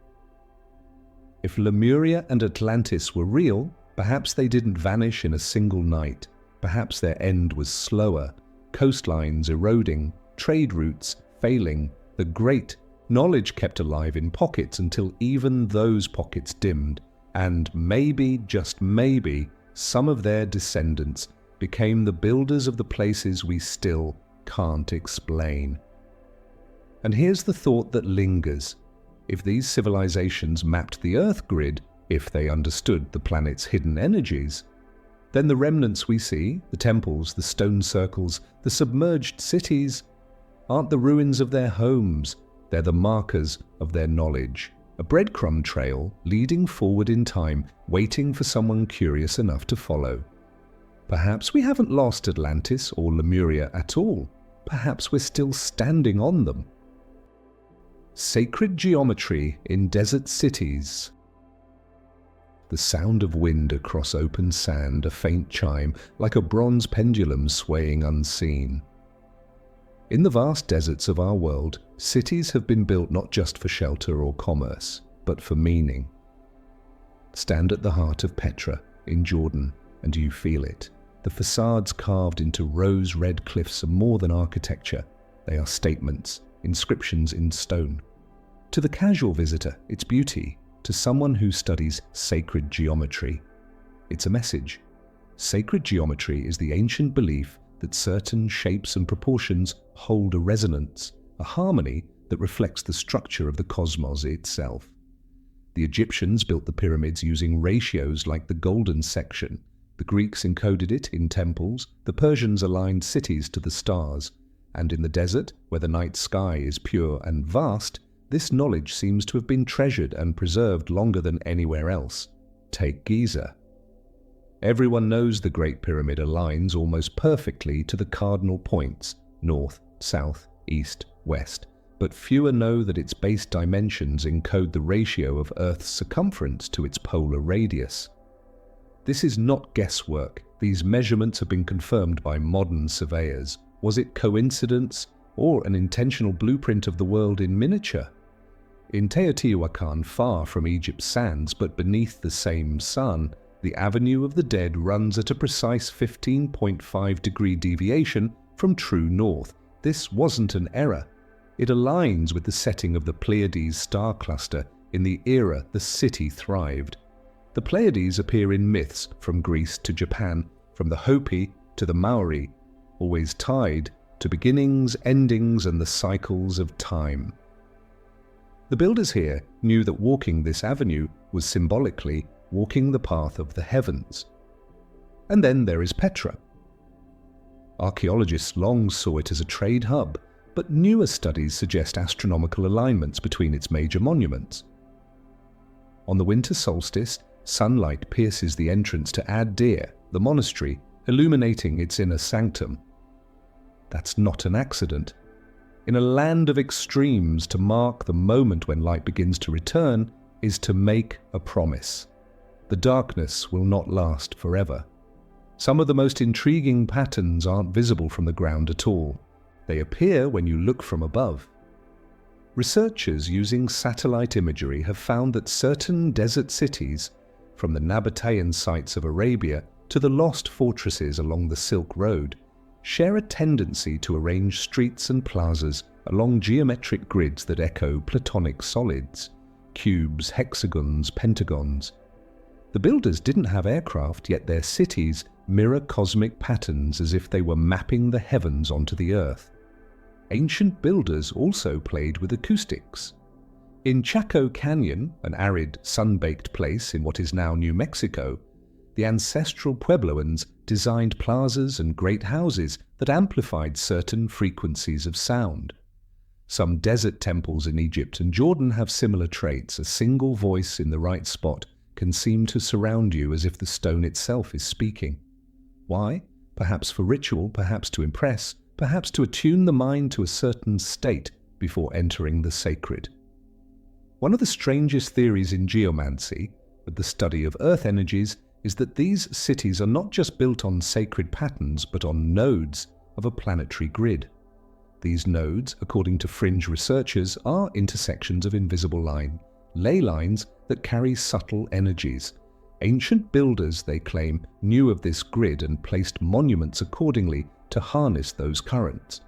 If Lemuria and Atlantis were real, perhaps they didn't vanish in a single night. Perhaps their end was slower, coastlines eroding, trade routes failing, the great knowledge kept alive in pockets until even those pockets dimmed, and maybe, just maybe, some of their descendants became the builders of the places we still can't explain. And here's the thought that lingers. If these civilizations mapped the Earth grid, if they understood the planet's hidden energies, then the remnants we see, the temples, the stone circles, the submerged cities, aren't the ruins of their homes. They're the markers of their knowledge, a breadcrumb trail leading forward in time, waiting for someone curious enough to follow. Perhaps we haven't lost Atlantis or Lemuria at all. Perhaps we're still standing on them. Sacred geometry in desert cities. The sound of wind across open sand, a faint chime, like a bronze pendulum swaying unseen. In the vast deserts of our world, cities have been built not just for shelter or commerce, but for meaning. Stand at the heart of Petra, in Jordan, and you feel it. The facades carved into rose-red cliffs are more than architecture. They are statements, inscriptions in stone. To the casual visitor, it's beauty. To someone who studies sacred geometry, it's a message. Sacred geometry is the ancient belief that certain shapes and proportions hold a resonance, a harmony that reflects the structure of the cosmos itself. The Egyptians built the pyramids using ratios like the golden section. The Greeks encoded it in temples. The Persians aligned cities to the stars. And in the desert, where the night sky is pure and vast, this knowledge seems to have been treasured and preserved longer than anywhere else. Take Giza. Everyone knows the Great Pyramid aligns almost perfectly to the cardinal points, north, south, east, west, but fewer know that its base dimensions encode the ratio of Earth's circumference to its polar radius. This is not guesswork. These measurements have been confirmed by modern surveyors. Was it coincidence or an intentional blueprint of the world in miniature? In Teotihuacan, far from Egypt's sands but beneath the same sun, the Avenue of the Dead runs at a precise 15.5-degree deviation from true north. This wasn't an error. It aligns with the setting of the Pleiades star cluster in the era the city thrived. The Pleiades appear in myths from Greece to Japan, from the Hopi to the Maori, always tied to beginnings, endings, and the cycles of time. The builders here knew that walking this avenue was symbolically walking the path of the heavens. And then there is Petra. Archaeologists long saw it as a trade hub, but newer studies suggest astronomical alignments between its major monuments. On the winter solstice, sunlight pierces the entrance to Ad-Dir, the monastery, illuminating its inner sanctum. That's not an accident. In a land of extremes, to mark the moment when light begins to return is to make a promise. The darkness will not last forever. Some of the most intriguing patterns aren't visible from the ground at all. They appear when you look from above. Researchers using satellite imagery have found that certain desert cities, from the Nabatean sites of Arabia to the lost fortresses along the Silk Road, share a tendency to arrange streets and plazas along geometric grids that echo Platonic solids, cubes, hexagons, pentagons. The builders didn't have aircraft, yet their cities mirror cosmic patterns as if they were mapping the heavens onto the earth. Ancient builders also played with acoustics. In Chaco Canyon, an arid, sun-baked place in what is now New Mexico, the ancestral Puebloans designed plazas and great houses that amplified certain frequencies of sound. Some desert temples in Egypt and Jordan have similar traits. A single voice in the right spot can seem to surround you as if the stone itself is speaking. Why? Perhaps for ritual, perhaps to impress, perhaps to attune the mind to a certain state before entering the sacred. One of the strangest theories in geomancy, with the study of earth energies, is that these cities are not just built on sacred patterns but on nodes of a planetary grid. These nodes, according to fringe researchers, are intersections of invisible ley lines that carry subtle energies. Ancient builders, they claim, knew of this grid and placed monuments accordingly to harness those currents.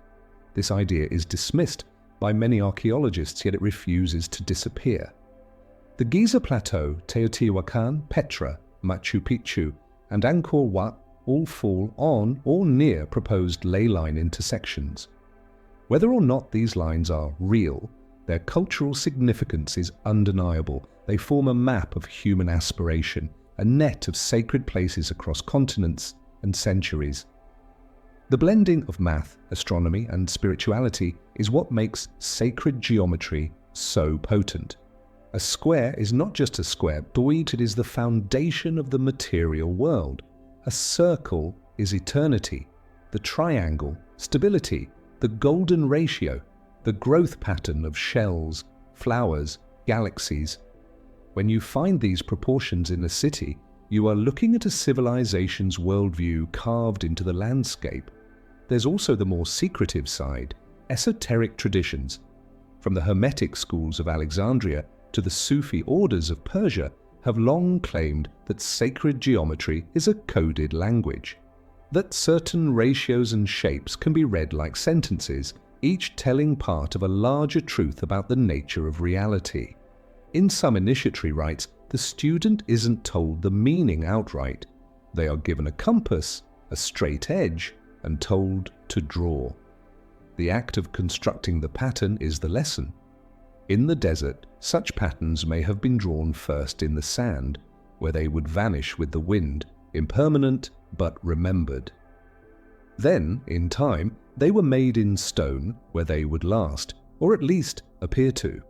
This idea is dismissed by many archaeologists, yet it refuses to disappear. The Giza Plateau, Teotihuacan, Petra, Machu Picchu, and Angkor Wat all fall on or near proposed ley line intersections. Whether or not these lines are real, their cultural significance is undeniable. They form a map of human aspiration, a net of sacred places across continents and centuries. The blending of math, astronomy, and spirituality is what makes sacred geometry so potent. A square is not just a square, but it is the foundation of the material world. A circle is eternity, the triangle, stability, the golden ratio, the growth pattern of shells, flowers, galaxies. When you find these proportions in a city, you are looking at a civilization's worldview carved into the landscape. There's also the more secretive side, esoteric traditions. From the Hermetic schools of Alexandria to the Sufi orders of Persia, have long claimed that sacred geometry is a coded language, that certain ratios and shapes can be read like sentences, each telling part of a larger truth about the nature of reality. In some initiatory rites, the student isn't told the meaning outright. They are given a compass, a straight edge, and told to draw. The act of constructing the pattern is the lesson. In the desert, such patterns may have been drawn first in the sand, where they would vanish with the wind, impermanent but remembered. Then, in time, they were made in stone, where they would last, or at least appear to.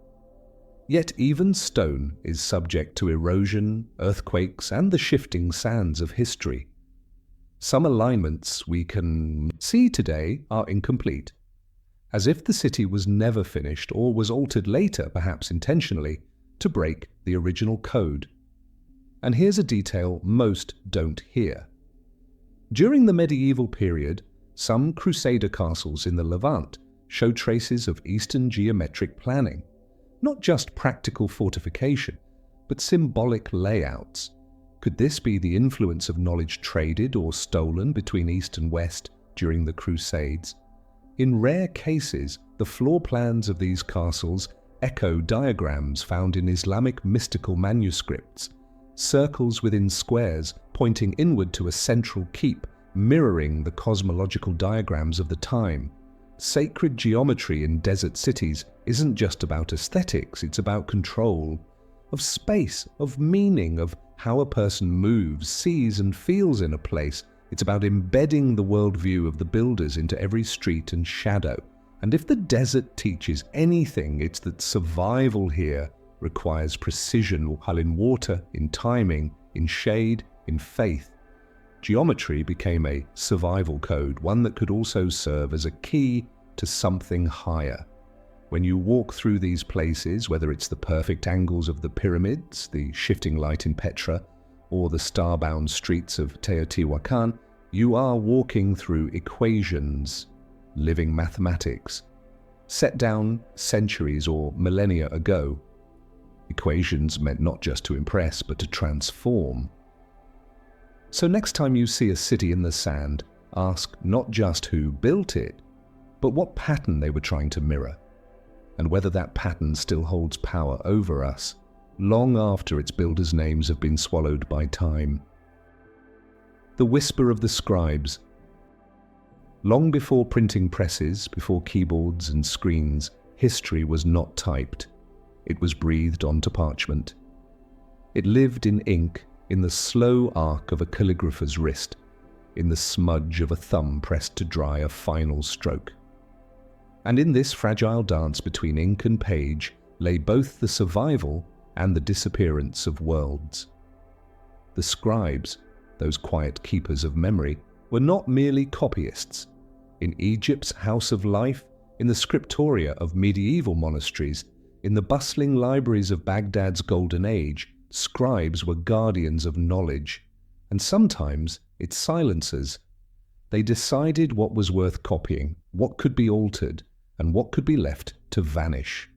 Yet even stone is subject to erosion, earthquakes, and the shifting sands of history. Some alignments we can see today are incomplete, as if the city was never finished or was altered later, perhaps intentionally, to break the original code. And here's a detail most don't hear. During the medieval period, some Crusader castles in the Levant show traces of Eastern geometric planning, not just practical fortification, but symbolic layouts. Could this be the influence of knowledge traded or stolen between East and West during the Crusades? In rare cases, the floor plans of these castles echo diagrams found in Islamic mystical manuscripts, circles within squares pointing inward to a central keep, mirroring the cosmological diagrams of the time. Sacred geometry in desert cities isn't just about aesthetics, it's about control of space, of meaning, of how a person moves, sees and feels in a place. It's about embedding the worldview of the builders into every street and shadow. And if the desert teaches anything, it's that survival here requires precision, while in water, in timing, in shade, in faith. Geometry became a survival code, one that could also serve as a key to something higher. When you walk through these places, whether it's the perfect angles of the pyramids, the shifting light in Petra, or the starbound streets of Teotihuacan, You are walking through equations, living mathematics, set down centuries or millennia ago. Equations meant not just to impress, but to transform. So next time you see a city in the sand, ask not just who built it, but what pattern they were trying to mirror, and whether that pattern still holds power over us, long after its builders' names have been swallowed by time. The whisper of the scribes. Long before printing presses, before keyboards and screens, history was not typed. It was breathed onto parchment. It lived in ink, in the slow arc of a calligrapher's wrist, in the smudge of a thumb pressed to dry a final stroke. And in this fragile dance between ink and page lay both the survival and the disappearance of worlds. The scribes, those quiet keepers of memory, were not merely copyists. In Egypt's House of Life, in the scriptoria of medieval monasteries, in the bustling libraries of Baghdad's Golden Age, scribes were guardians of knowledge, and sometimes its silencers. They decided what was worth copying, what could be altered, and what could be left to vanish.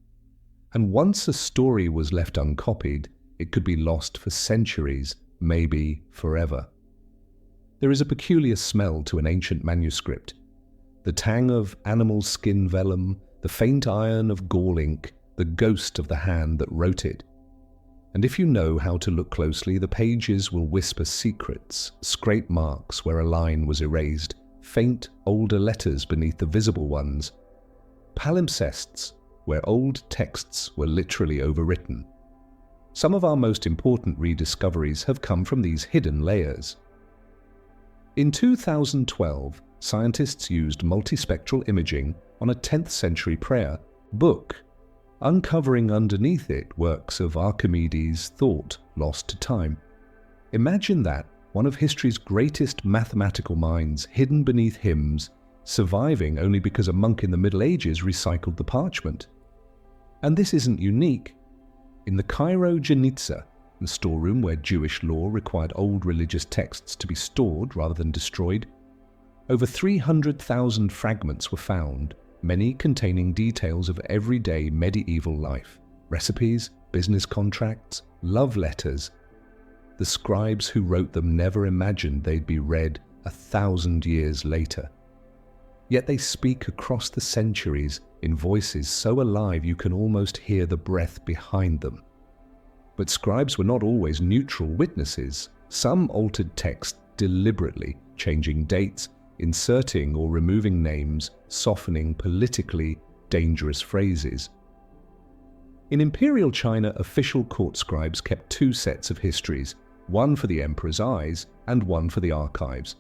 And once a story was left uncopied, it could be lost for centuries, maybe forever. There is a peculiar smell to an ancient manuscript. The tang of animal skin vellum, the faint iron of gall ink, the ghost of the hand that wrote it. And if you know how to look closely, the pages will whisper secrets, scrape marks where a line was erased, faint older letters beneath the visible ones, palimpsests where old texts were literally overwritten. Some of our most important rediscoveries have come from these hidden layers. In 2012, scientists used multispectral imaging on a 10th century prayer book, uncovering underneath it works of Archimedes' thought lost to time. Imagine that, one of history's greatest mathematical minds hidden beneath hymns, surviving only because a monk in the Middle Ages recycled the parchment. And this isn't unique. In the Cairo Janitza, the storeroom where Jewish law required old religious texts to be stored rather than destroyed, over 300,000 fragments were found, many containing details of everyday medieval life, recipes, business contracts, love letters. The scribes who wrote them never imagined they'd be read 1,000 years later. Yet they speak across the centuries in voices so alive you can almost hear the breath behind them. But scribes were not always neutral witnesses. Some altered text deliberately, changing dates, inserting or removing names, softening politically dangerous phrases. In imperial China, official court scribes kept two sets of histories, one for the emperor's eyes and one for the archives.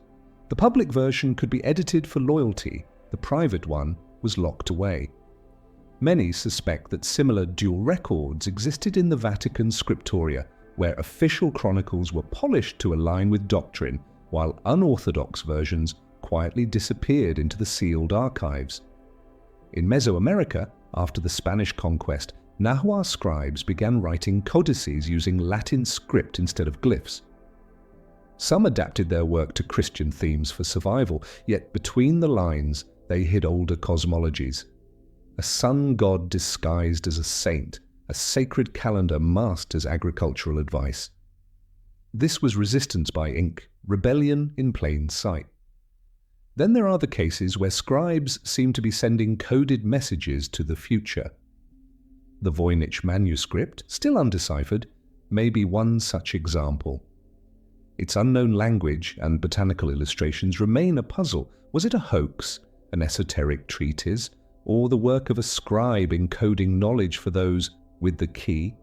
The public version could be edited for loyalty, the private one was locked away. Many suspect that similar dual records existed in the Vatican scriptoria, where official chronicles were polished to align with doctrine, while unorthodox versions quietly disappeared into the sealed archives. In Mesoamerica, after the Spanish conquest, Nahua scribes began writing codices using Latin script instead of glyphs. Some adapted their work to Christian themes for survival, yet between the lines they hid older cosmologies. A sun god disguised as a saint, a sacred calendar masked as agricultural advice. This was resistance by ink, rebellion in plain sight. Then there are the cases where scribes seem to be sending coded messages to the future. The Voynich manuscript, still undeciphered, may be one such example. Its unknown language and botanical illustrations remain a puzzle. Was it a hoax, an esoteric treatise, or the work of a scribe encoding knowledge for those with the key?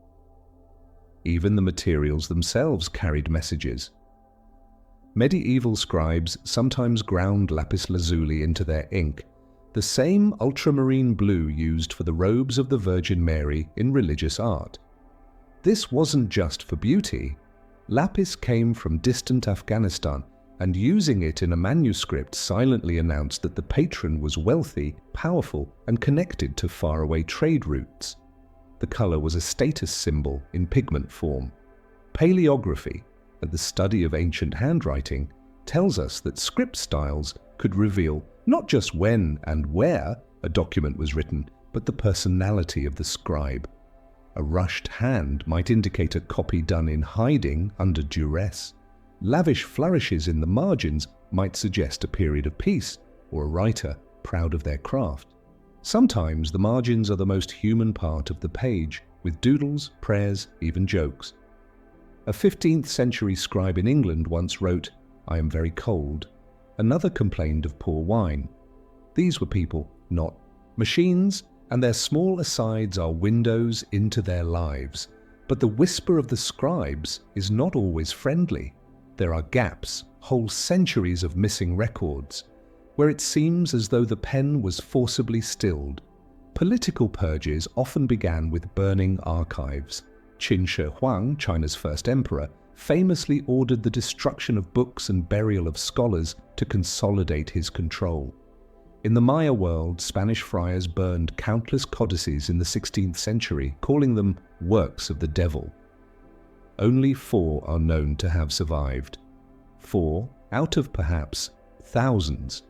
Even the materials themselves carried messages. Medieval scribes sometimes ground lapis lazuli into their ink, the same ultramarine blue used for the robes of the Virgin Mary in religious art. This wasn't just for beauty. Lapis came from distant Afghanistan, and using it in a manuscript silently announced that the patron was wealthy, powerful, and connected to faraway trade routes. The color was a status symbol in pigment form. Paleography, the study of ancient handwriting, tells us that script styles could reveal not just when and where a document was written, but the personality of the scribe. A rushed hand might indicate a copy done in hiding under duress. Lavish flourishes in the margins might suggest a period of peace or a writer proud of their craft. Sometimes the margins are the most human part of the page, with doodles, prayers, even jokes. A 15th century scribe in England once wrote, "I am very cold." Another complained of poor wine. These were people, not machines, and their small asides are windows into their lives. But the whisper of the scribes is not always friendly. There are gaps, whole centuries of missing records, where it seems as though the pen was forcibly stilled. Political purges often began with burning archives. Qin Shi Huang, China's first emperor, famously ordered the destruction of books and burial of scholars to consolidate his control. In the Maya world, Spanish friars burned countless codices in the 16th century, calling them works of the devil. Only 4 are known to have survived. 4 out of perhaps thousands.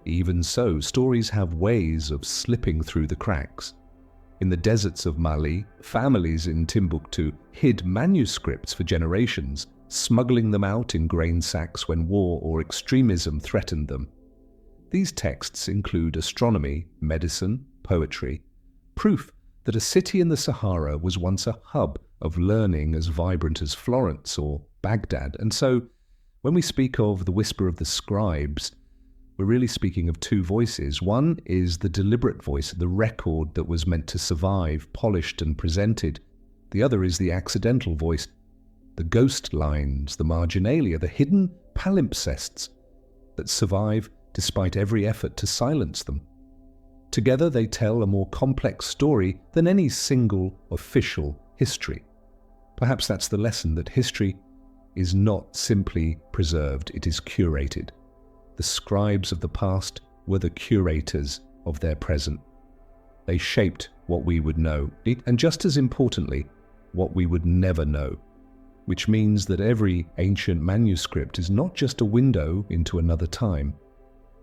Even so, stories have ways of slipping through the cracks. In the deserts of Mali, families in Timbuktu hid manuscripts for generations, smuggling them out in grain sacks when war or extremism threatened them. These texts include astronomy, medicine, poetry, proof that a city in the Sahara was once a hub of learning as vibrant as Florence or Baghdad. And so, when we speak of the whisper of the scribes, we're really speaking of 2 voices. One is the deliberate voice, the record that was meant to survive, polished and presented. The other is the accidental voice, the ghost lines, the marginalia, the hidden palimpsests that survive despite every effort to silence them. Together they tell a more complex story than any single official history. Perhaps that's the lesson, that history is not simply preserved, it is curated. The scribes of the past were the curators of their present. They shaped what we would know, and just as importantly, what we would never know, which means that every ancient manuscript is not just a window into another time.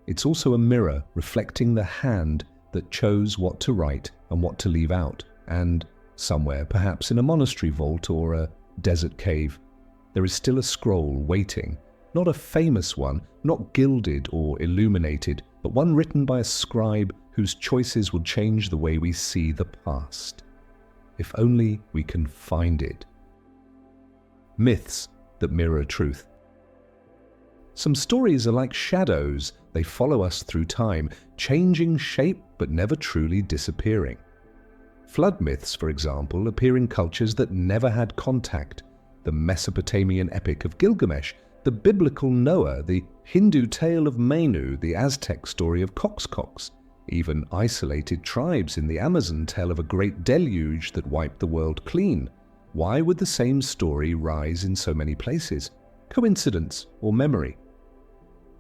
It's also a mirror reflecting the hand that chose what to write and what to leave out, and somewhere, perhaps in a monastery vault or a desert cave, there is still a scroll waiting. Not a famous one, not gilded or illuminated, but one written by a scribe whose choices will change the way we see the past. If only we can find it. Myths that mirror truth. Some stories are like shadows. They follow us through time, changing shape but never truly disappearing. Flood myths, for example, appear in cultures that never had contact. The Mesopotamian epic of Gilgamesh, the biblical Noah, the Hindu tale of Manu, the Aztec story of Coxcox. Even isolated tribes in the Amazon tell of a great deluge that wiped the world clean. Why would the same story rise in so many places? Coincidence or memory?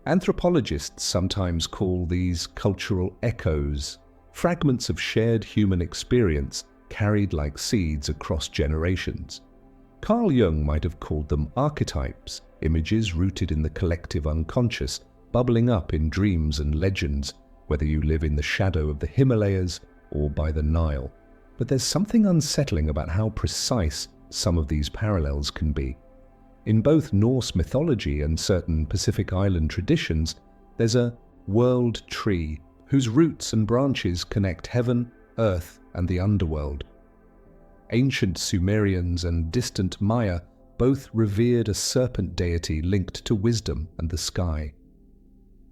Anthropologists sometimes call these cultural echoes, fragments of shared human experience carried like seeds across generations. Carl Jung might have called them archetypes, images rooted in the collective unconscious, bubbling up in dreams and legends, whether you live in the shadow of the Himalayas or by the Nile. But there's something unsettling about how precise some of these parallels can be. In both Norse mythology and certain Pacific Island traditions, there's a world tree whose roots and branches connect heaven, earth, and the underworld. Ancient Sumerians and distant Maya both revered a serpent deity linked to wisdom and the sky.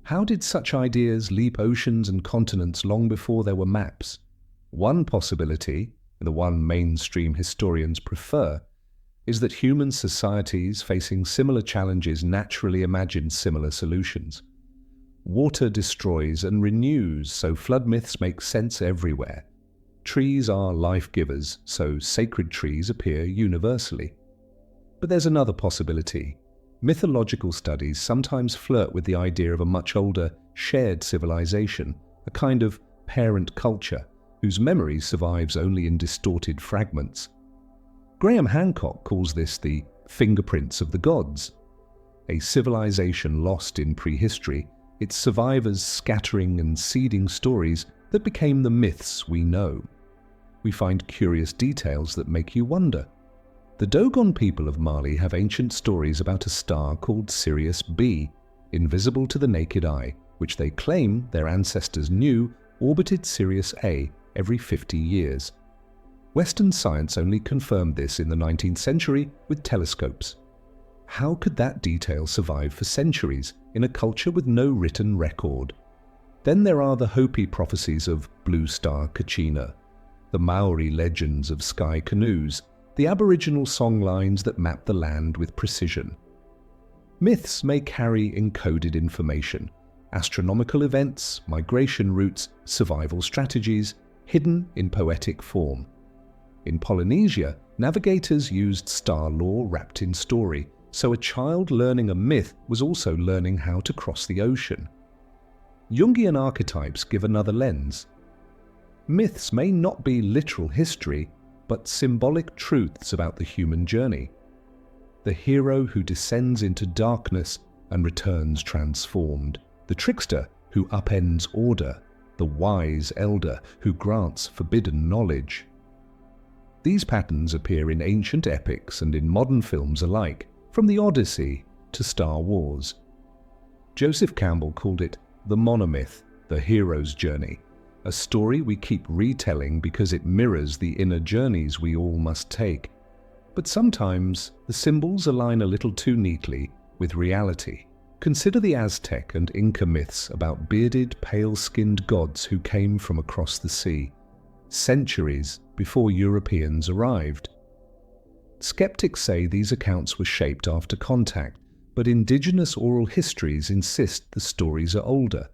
How did such ideas leap oceans and continents long before there were maps? One possibility, the one mainstream historians prefer, is that human societies facing similar challenges naturally imagined similar solutions. Water destroys and renews, so flood myths make sense everywhere. Trees are life givers, so sacred trees appear universally. But there's another possibility. Mythological studies sometimes flirt with the idea of a much older, shared civilization, a kind of parent culture, whose memory survives only in distorted fragments. Graham Hancock calls this the fingerprints of the gods. a civilization lost in prehistory, its survivors scattering and seeding stories that became the myths we know. We find curious details that make you wonder. The Dogon people of Mali have ancient stories about a star called Sirius B, invisible to the naked eye, which they claim their ancestors knew orbited Sirius A every 50 years. Western science only confirmed this in the 19th century with telescopes. How could that detail survive for centuries in a culture with no written record? Then there are the Hopi prophecies of Blue Star Kachina, the Maori legends of sky canoes, the Aboriginal songlines that map the land with precision. Myths may carry encoded information, astronomical events, migration routes, survival strategies, hidden in poetic form. In Polynesia, navigators used star lore wrapped in story, so a child learning a myth was also learning how to cross the ocean. Jungian archetypes give another lens. Myths may not be literal history, but symbolic truths about the human journey. The hero who descends into darkness and returns transformed. The trickster who upends order. The wise elder who grants forbidden knowledge. These patterns appear in ancient epics and in modern films alike, from the Odyssey to Star Wars. Joseph Campbell called it the monomyth, the hero's journey, a story we keep retelling because it mirrors the inner journeys we all must take. But sometimes the symbols align a little too neatly with reality. Consider the Aztec and Inca myths about bearded, pale-skinned gods who came from across the sea, centuries before Europeans arrived. Skeptics say these accounts were shaped after contact, but indigenous oral histories insist the stories are older.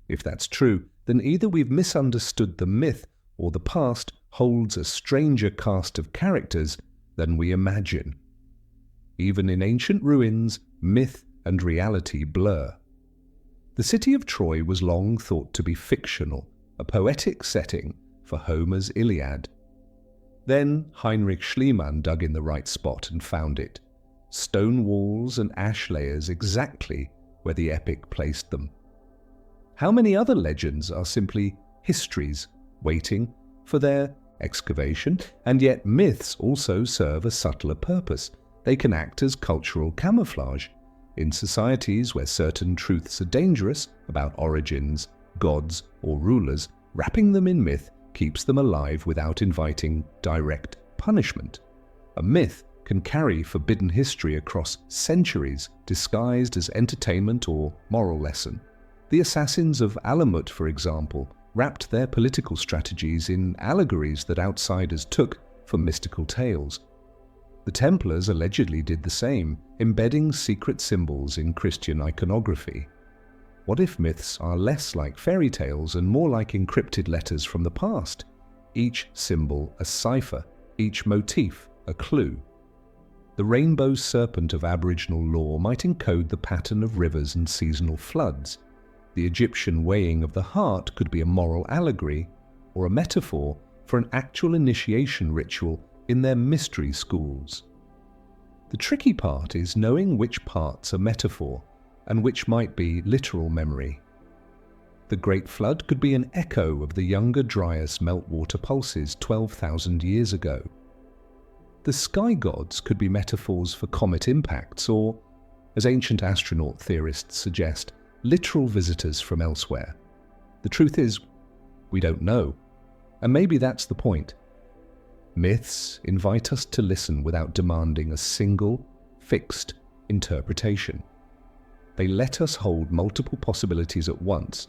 If that's true, then either we've misunderstood the myth or the past holds a stranger cast of characters than we imagine. Even in ancient ruins, myth and reality blur. The city of Troy was long thought to be fictional, a poetic setting for Homer's Iliad. Then Heinrich Schliemann dug in the right spot and found it. Stone walls and ash layers exactly where the epic placed them. How many other legends are simply histories waiting for their excavation? And yet myths also serve a subtler purpose. They can act as cultural camouflage. In societies where certain truths are dangerous about origins, gods, or rulers, wrapping them in myth keeps them alive without inviting direct punishment. A myth can carry forbidden history across centuries, disguised as entertainment or moral lesson. The assassins of Alamut, for example, wrapped their political strategies in allegories that outsiders took for mystical tales. The Templars allegedly did the same, embedding secret symbols in Christian iconography. What if myths are less like fairy tales and more like encrypted letters from the past? Each symbol a cipher, each motif a clue. The rainbow serpent of Aboriginal lore might encode the pattern of rivers and seasonal floods. The Egyptian weighing of the heart could be a moral allegory or a metaphor for an actual initiation ritual in their mystery schools. The tricky part is knowing which parts are metaphor and which might be literal memory. The Great Flood could be an echo of the Younger Dryas meltwater pulses 12,000 years ago. The sky gods could be metaphors for comet impacts or, as ancient astronaut theorists suggest, literal visitors from elsewhere. The truth is, we don't know, and maybe that's the point. Myths invite us to listen without demanding a single, fixed interpretation. They let us hold multiple possibilities at once: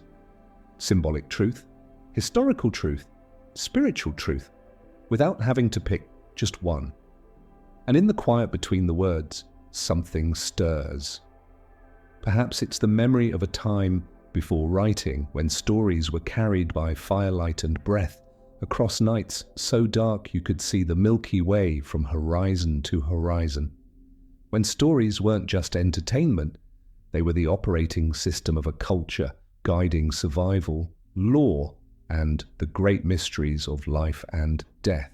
symbolic truth, historical truth, spiritual truth, without having to pick just one. And in the quiet between the words, something stirs. Perhaps it's the memory of a time before writing, when stories were carried by firelight and breath across nights so dark you could see the Milky Way from horizon to horizon. When stories weren't just entertainment, they were the operating system of a culture, guiding survival, law, and the great mysteries of life and death.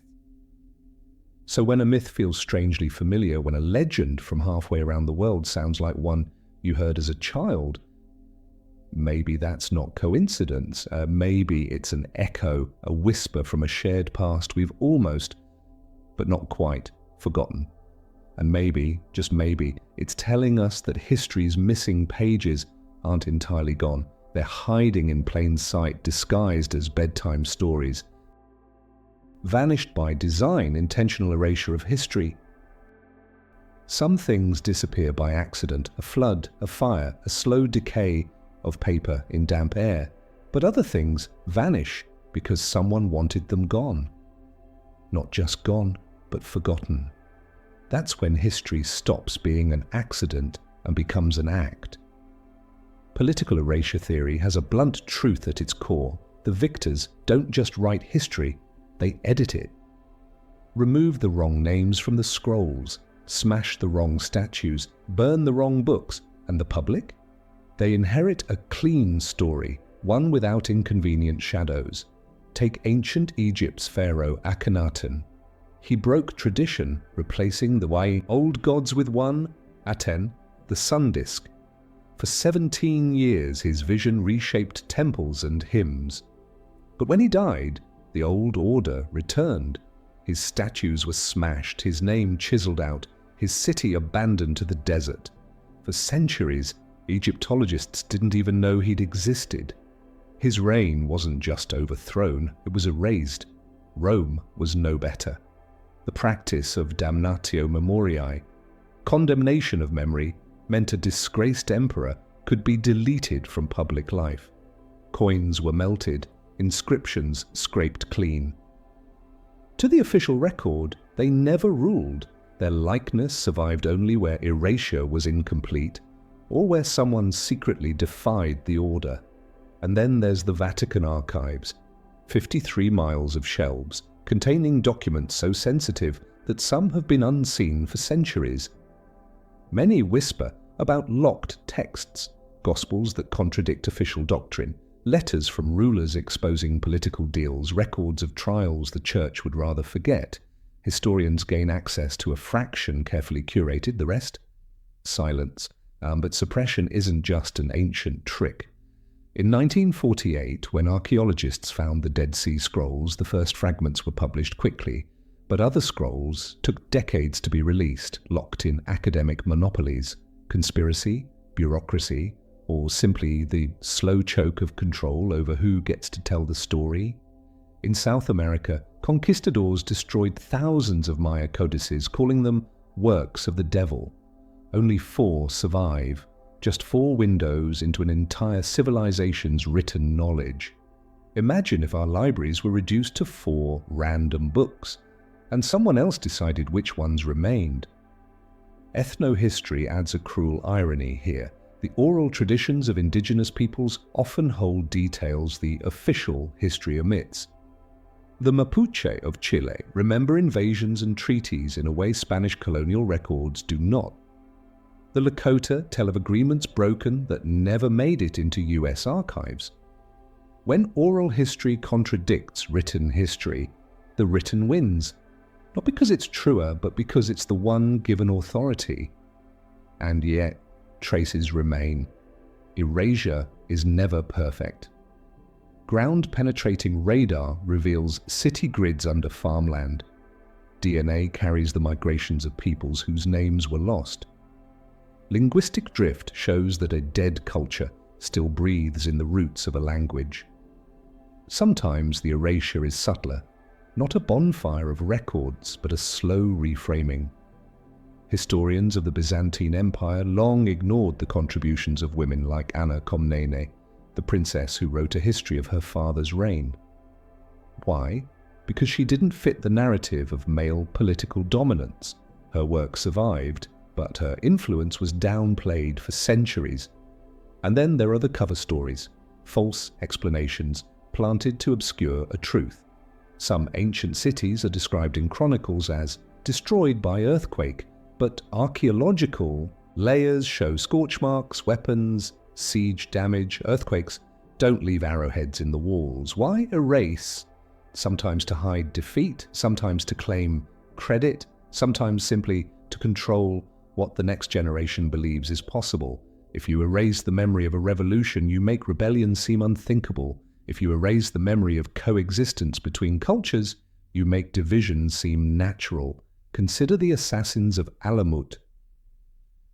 So when a myth feels strangely familiar, when a legend from halfway around the world sounds like one you heard as a child, maybe that's not coincidence. Maybe it's an echo, a whisper from a shared past we've almost, but not quite, forgotten. And maybe, just maybe, it's telling us that history's missing pages aren't entirely gone. They're hiding in plain sight, disguised as bedtime stories. Vanished by design, intentional erasure of history. Some things disappear by accident, a flood, a fire, a slow decay of paper in damp air. But other things vanish because someone wanted them gone. Not just gone, but forgotten. That's when history stops being an accident and becomes an act. Political erasure theory has a blunt truth at its core. The victors don't just write history, they edit it. Remove the wrong names from the scrolls, smash the wrong statues, burn the wrong books, and the public? They inherit a clean story, one without inconvenient shadows. Take ancient Egypt's pharaoh Akhenaten. He broke tradition, replacing the old gods with one, Aten, the sun disk. For 17 years his vision reshaped temples and hymns. But when he died, the old order returned. His statues were smashed, his name chiseled out, his city abandoned to the desert. For centuries, Egyptologists didn't even know he'd existed. His reign wasn't just overthrown, it was erased. Rome was no better. The practice of damnatio memoriae, condemnation of memory, meant a disgraced emperor could be deleted from public life. Coins were melted, inscriptions scraped clean. To the official record, they never ruled. Their likeness survived only where erasure was incomplete, or where someone secretly defied the order. And then there's the Vatican archives, 53 miles of shelves, containing documents so sensitive that some have been unseen for centuries. Many whisper about locked texts, gospels that contradict official doctrine, letters from rulers exposing political deals, records of trials the church would rather forget. Historians gain access to a fraction carefully curated, the rest? Silence. But suppression isn't just an ancient trick. In 1948, when archaeologists found the Dead Sea Scrolls, the first fragments were published quickly, but other scrolls took decades to be released, locked in academic monopolies, conspiracy, bureaucracy, or simply the slow choke of control over who gets to tell the story. In South America, conquistadors destroyed thousands of Maya codices, calling them works of the devil. Only 4 survive, just 4 windows into an entire civilization's written knowledge. Imagine if our libraries were reduced to 4 random books, and someone else decided which ones remained. Ethnohistory adds a cruel irony here. The oral traditions of indigenous peoples often hold details the official history omits. The Mapuche of Chile remember invasions and treaties in a way Spanish colonial records do not. The Lakota tell of agreements broken that never made it into US archives. When oral history contradicts written history, the written wins, not because it's truer, but because it's the one given authority. And yet, traces remain. Erasure is never perfect. Ground-penetrating radar reveals city grids under farmland. DNA carries the migrations of peoples whose names were lost. Linguistic drift shows that a dead culture still breathes in the roots of a language. Sometimes the erasure is subtler, not a bonfire of records, but a slow reframing. Historians of the Byzantine Empire long ignored the contributions of women like Anna Komnene, the princess who wrote a history of her father's reign. Why? Because she didn't fit the narrative of male political dominance. Her work survived, but her influence was downplayed for centuries. And then there are the cover stories, false explanations planted to obscure a truth. Some ancient cities are described in chronicles as destroyed by earthquake, but archeological layers show scorch marks, weapons, siege damage. Earthquakes don't leave arrowheads in the walls. Why erase? Sometimes to hide defeat, sometimes to claim credit, sometimes simply to control what the next generation believes is possible. If you erase the memory of a revolution, you make rebellion seem unthinkable. If you erase the memory of coexistence between cultures, you make division seem natural. Consider the assassins of Alamut.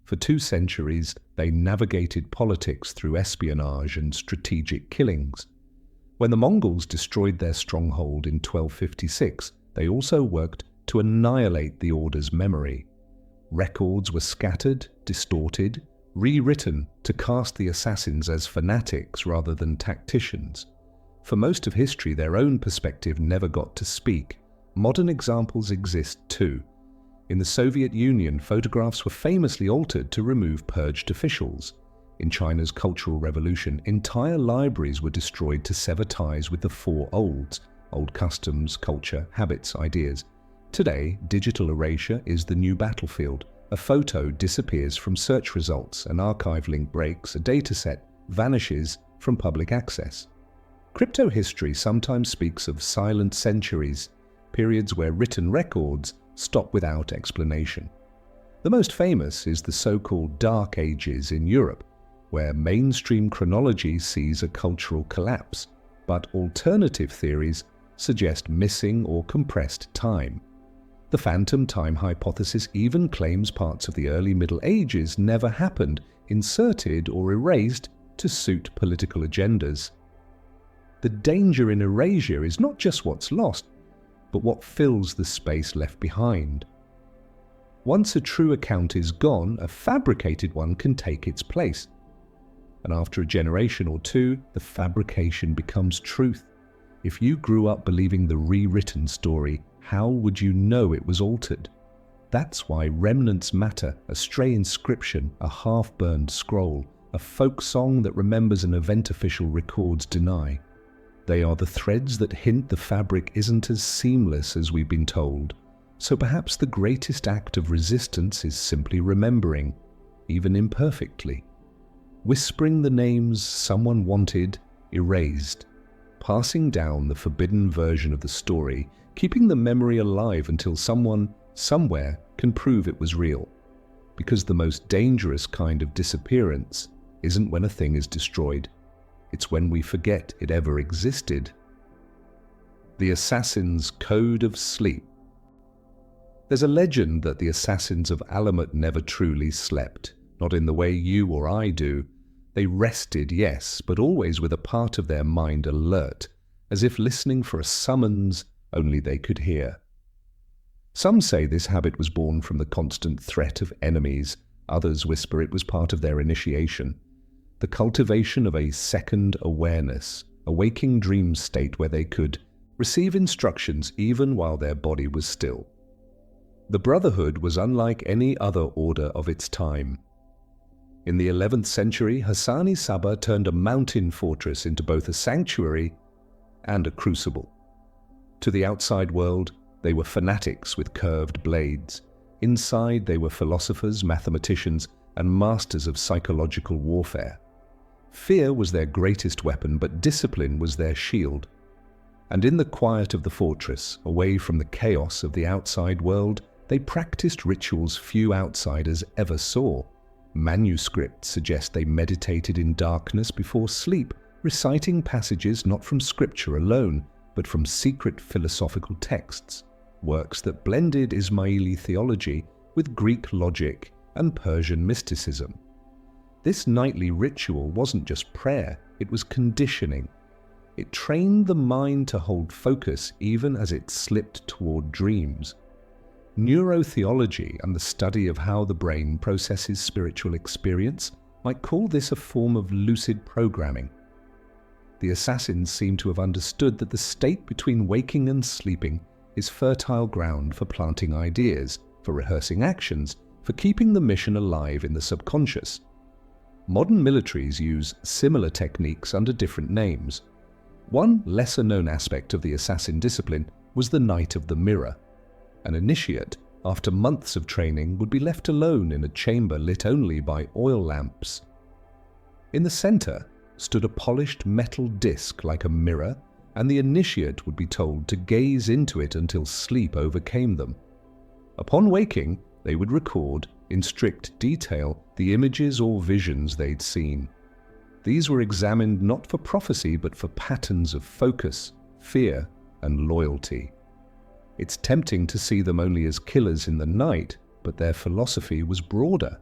For 2 centuries, they navigated politics through espionage and strategic killings. When the Mongols destroyed their stronghold in 1256, they also worked to annihilate the order's memory. Records were scattered, distorted, rewritten to cast the assassins as fanatics rather than tacticians. For most of history, their own perspective never got to speak. Modern examples exist too. In the Soviet Union, photographs were famously altered to remove purged officials. In China's Cultural Revolution, entire libraries were destroyed to sever ties with the 4 olds: old customs, culture, habits, ideas. Today, digital erasure is the new battlefield. A photo disappears from search results, an archive link breaks, a dataset vanishes from public access. Crypto history sometimes speaks of silent centuries, periods where written records stop without explanation. The most famous is the so-called Dark Ages in Europe, where mainstream chronology sees a cultural collapse, but alternative theories suggest missing or compressed time. The phantom time hypothesis even claims parts of the early Middle Ages never happened, inserted or erased to suit political agendas. The danger in erasure is not just what's lost, but what fills the space left behind. Once a true account is gone, a fabricated one can take its place. And after a generation or 2, the fabrication becomes truth. If you grew up believing the rewritten story, how would you know it was altered? That's why remnants matter: a stray inscription, a half-burned scroll, a folk song that remembers an event official records deny. They are the threads that hint the fabric isn't as seamless as we've been told. So perhaps the greatest act of resistance is simply remembering, even imperfectly. Whispering the names someone wanted erased. Passing down the forbidden version of the story, keeping the memory alive until someone, somewhere, can prove it was real. Because the most dangerous kind of disappearance isn't when a thing is destroyed. It's when we forget it ever existed. The Assassin's Code of Sleep. There's a legend that the assassins of Alamut never truly slept, not in the way you or I do. They rested, yes, but always with a part of their mind alert, as if listening for a summons only they could hear. Some say this habit was born from the constant threat of enemies. Others whisper it was part of their initiation. The cultivation of a second awareness, a waking dream state where they could receive instructions even while their body was still. The Brotherhood was unlike any other order of its time. In the 11th century, Hassani Sabah turned a mountain fortress into both a sanctuary and a crucible. To the outside world, they were fanatics with curved blades. Inside, they were philosophers, mathematicians, and masters of psychological warfare. Fear was their greatest weapon, but discipline was their shield. And in the quiet of the fortress, away from the chaos of the outside world, they practiced rituals few outsiders ever saw. Manuscripts suggest they meditated in darkness before sleep, reciting passages not from scripture alone, but from secret philosophical texts, works that blended Ismaili theology with Greek logic and Persian mysticism. This nightly ritual wasn't just prayer, it was conditioning. It trained the mind to hold focus even as it slipped toward dreams. Neurotheology and the study of how the brain processes spiritual experience might call this a form of lucid programming. The assassins seem to have understood that the state between waking and sleeping is fertile ground for planting ideas, for rehearsing actions, for keeping the mission alive in the subconscious. Modern militaries use similar techniques under different names. One lesser-known aspect of the assassin discipline was the Night of the Mirror. An initiate, after months of training, would be left alone in a chamber lit only by oil lamps. In the center stood a polished metal disc like a mirror, and the initiate would be told to gaze into it until sleep overcame them. Upon waking, they would record, in strict detail, the images or visions they'd seen. These were examined not for prophecy but for patterns of focus, fear, and loyalty. It's tempting to see them only as killers in the night, but their philosophy was broader.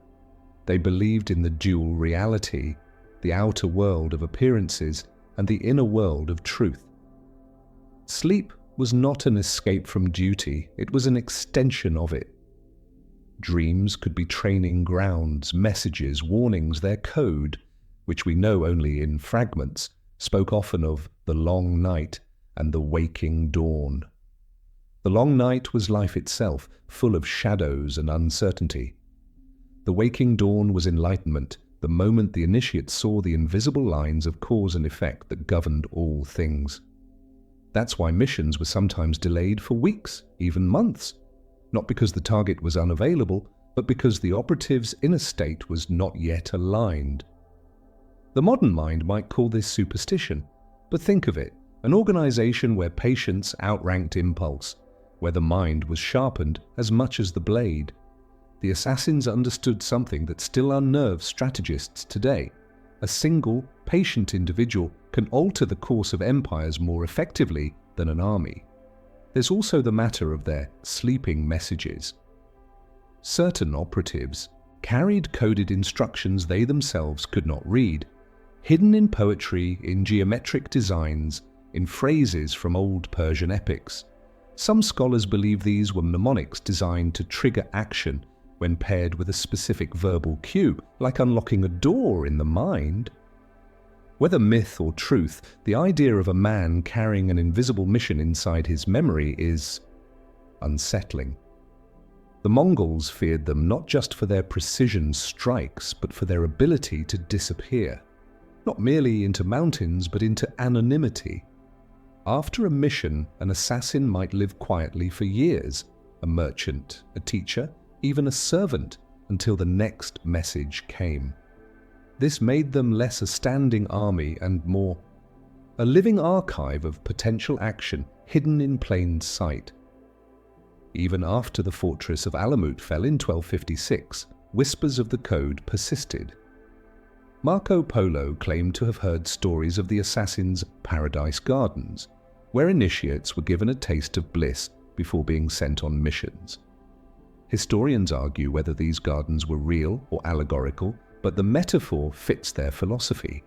They believed in the dual reality, the outer world of appearances and the inner world of truth. Sleep was not an escape from duty, it was an extension of it. Dreams could be training grounds, messages, warnings. Their code, which we know only in fragments, spoke often of the long night and the waking dawn. The long night was life itself, full of shadows and uncertainty. The waking dawn was enlightenment, the moment the initiate saw the invisible lines of cause and effect that governed all things. That's why missions were sometimes delayed for weeks, even months, not because the target was unavailable, but because the operative's inner state was not yet aligned. The modern mind might call this superstition, but think of it, an organization where patience outranked impulse, where the mind was sharpened as much as the blade. The assassins understood something that still unnerves strategists today. A single, patient individual can alter the course of empires more effectively than an army. There's also the matter of their sleeping messages. Certain operatives carried coded instructions they themselves could not read, hidden in poetry, in geometric designs, in phrases from old Persian epics. Some scholars believe these were mnemonics designed to trigger action when paired with a specific verbal cue, like unlocking a door in the mind. Whether myth or truth, the idea of a man carrying an invisible mission inside his memory is unsettling. The Mongols feared them not just for their precision strikes, but for their ability to disappear, not merely into mountains, but into anonymity. After a mission, an assassin might live quietly for years, a merchant, a teacher, even a servant, until the next message came. This made them less a standing army and more a living archive of potential action hidden in plain sight. Even after the fortress of Alamut fell in 1256, whispers of the code persisted. Marco Polo claimed to have heard stories of the assassins' paradise gardens, where initiates were given a taste of bliss before being sent on missions. Historians argue whether these gardens were real or allegorical, but the metaphor fits their philosophy.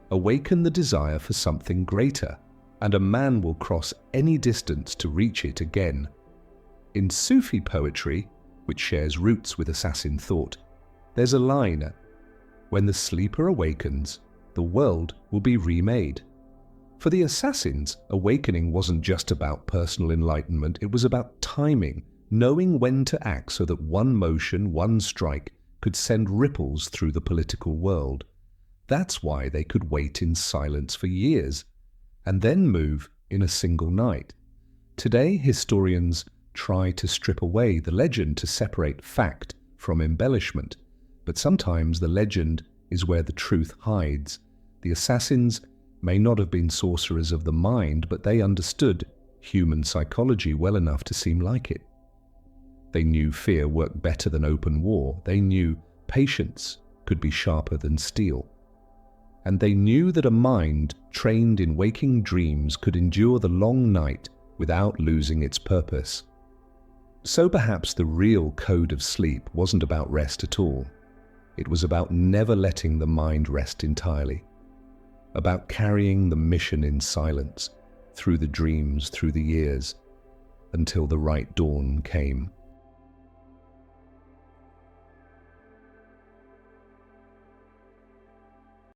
Awaken the desire for something greater, and a man will cross any distance to reach it again. In Sufi poetry, which shares roots with assassin thought, there's a line, "When the sleeper awakens, the world will be remade." For the assassins, awakening wasn't just about personal enlightenment, it was about timing, knowing when to act so that one motion, one strike, could send ripples through the political world. That's why they could wait in silence for years, and then move in a single night. Today, historians try to strip away the legend to separate fact from embellishment, but sometimes the legend is where the truth hides. The assassins may not have been sorcerers of the mind, but they understood human psychology well enough to seem like it. They knew fear worked better than open war. They knew patience could be sharper than steel. And they knew that a mind trained in waking dreams could endure the long night without losing its purpose. So perhaps the real code of sleep wasn't about rest at all. It was about never letting the mind rest entirely, about carrying the mission in silence, through the dreams, through the years, until the right dawn came.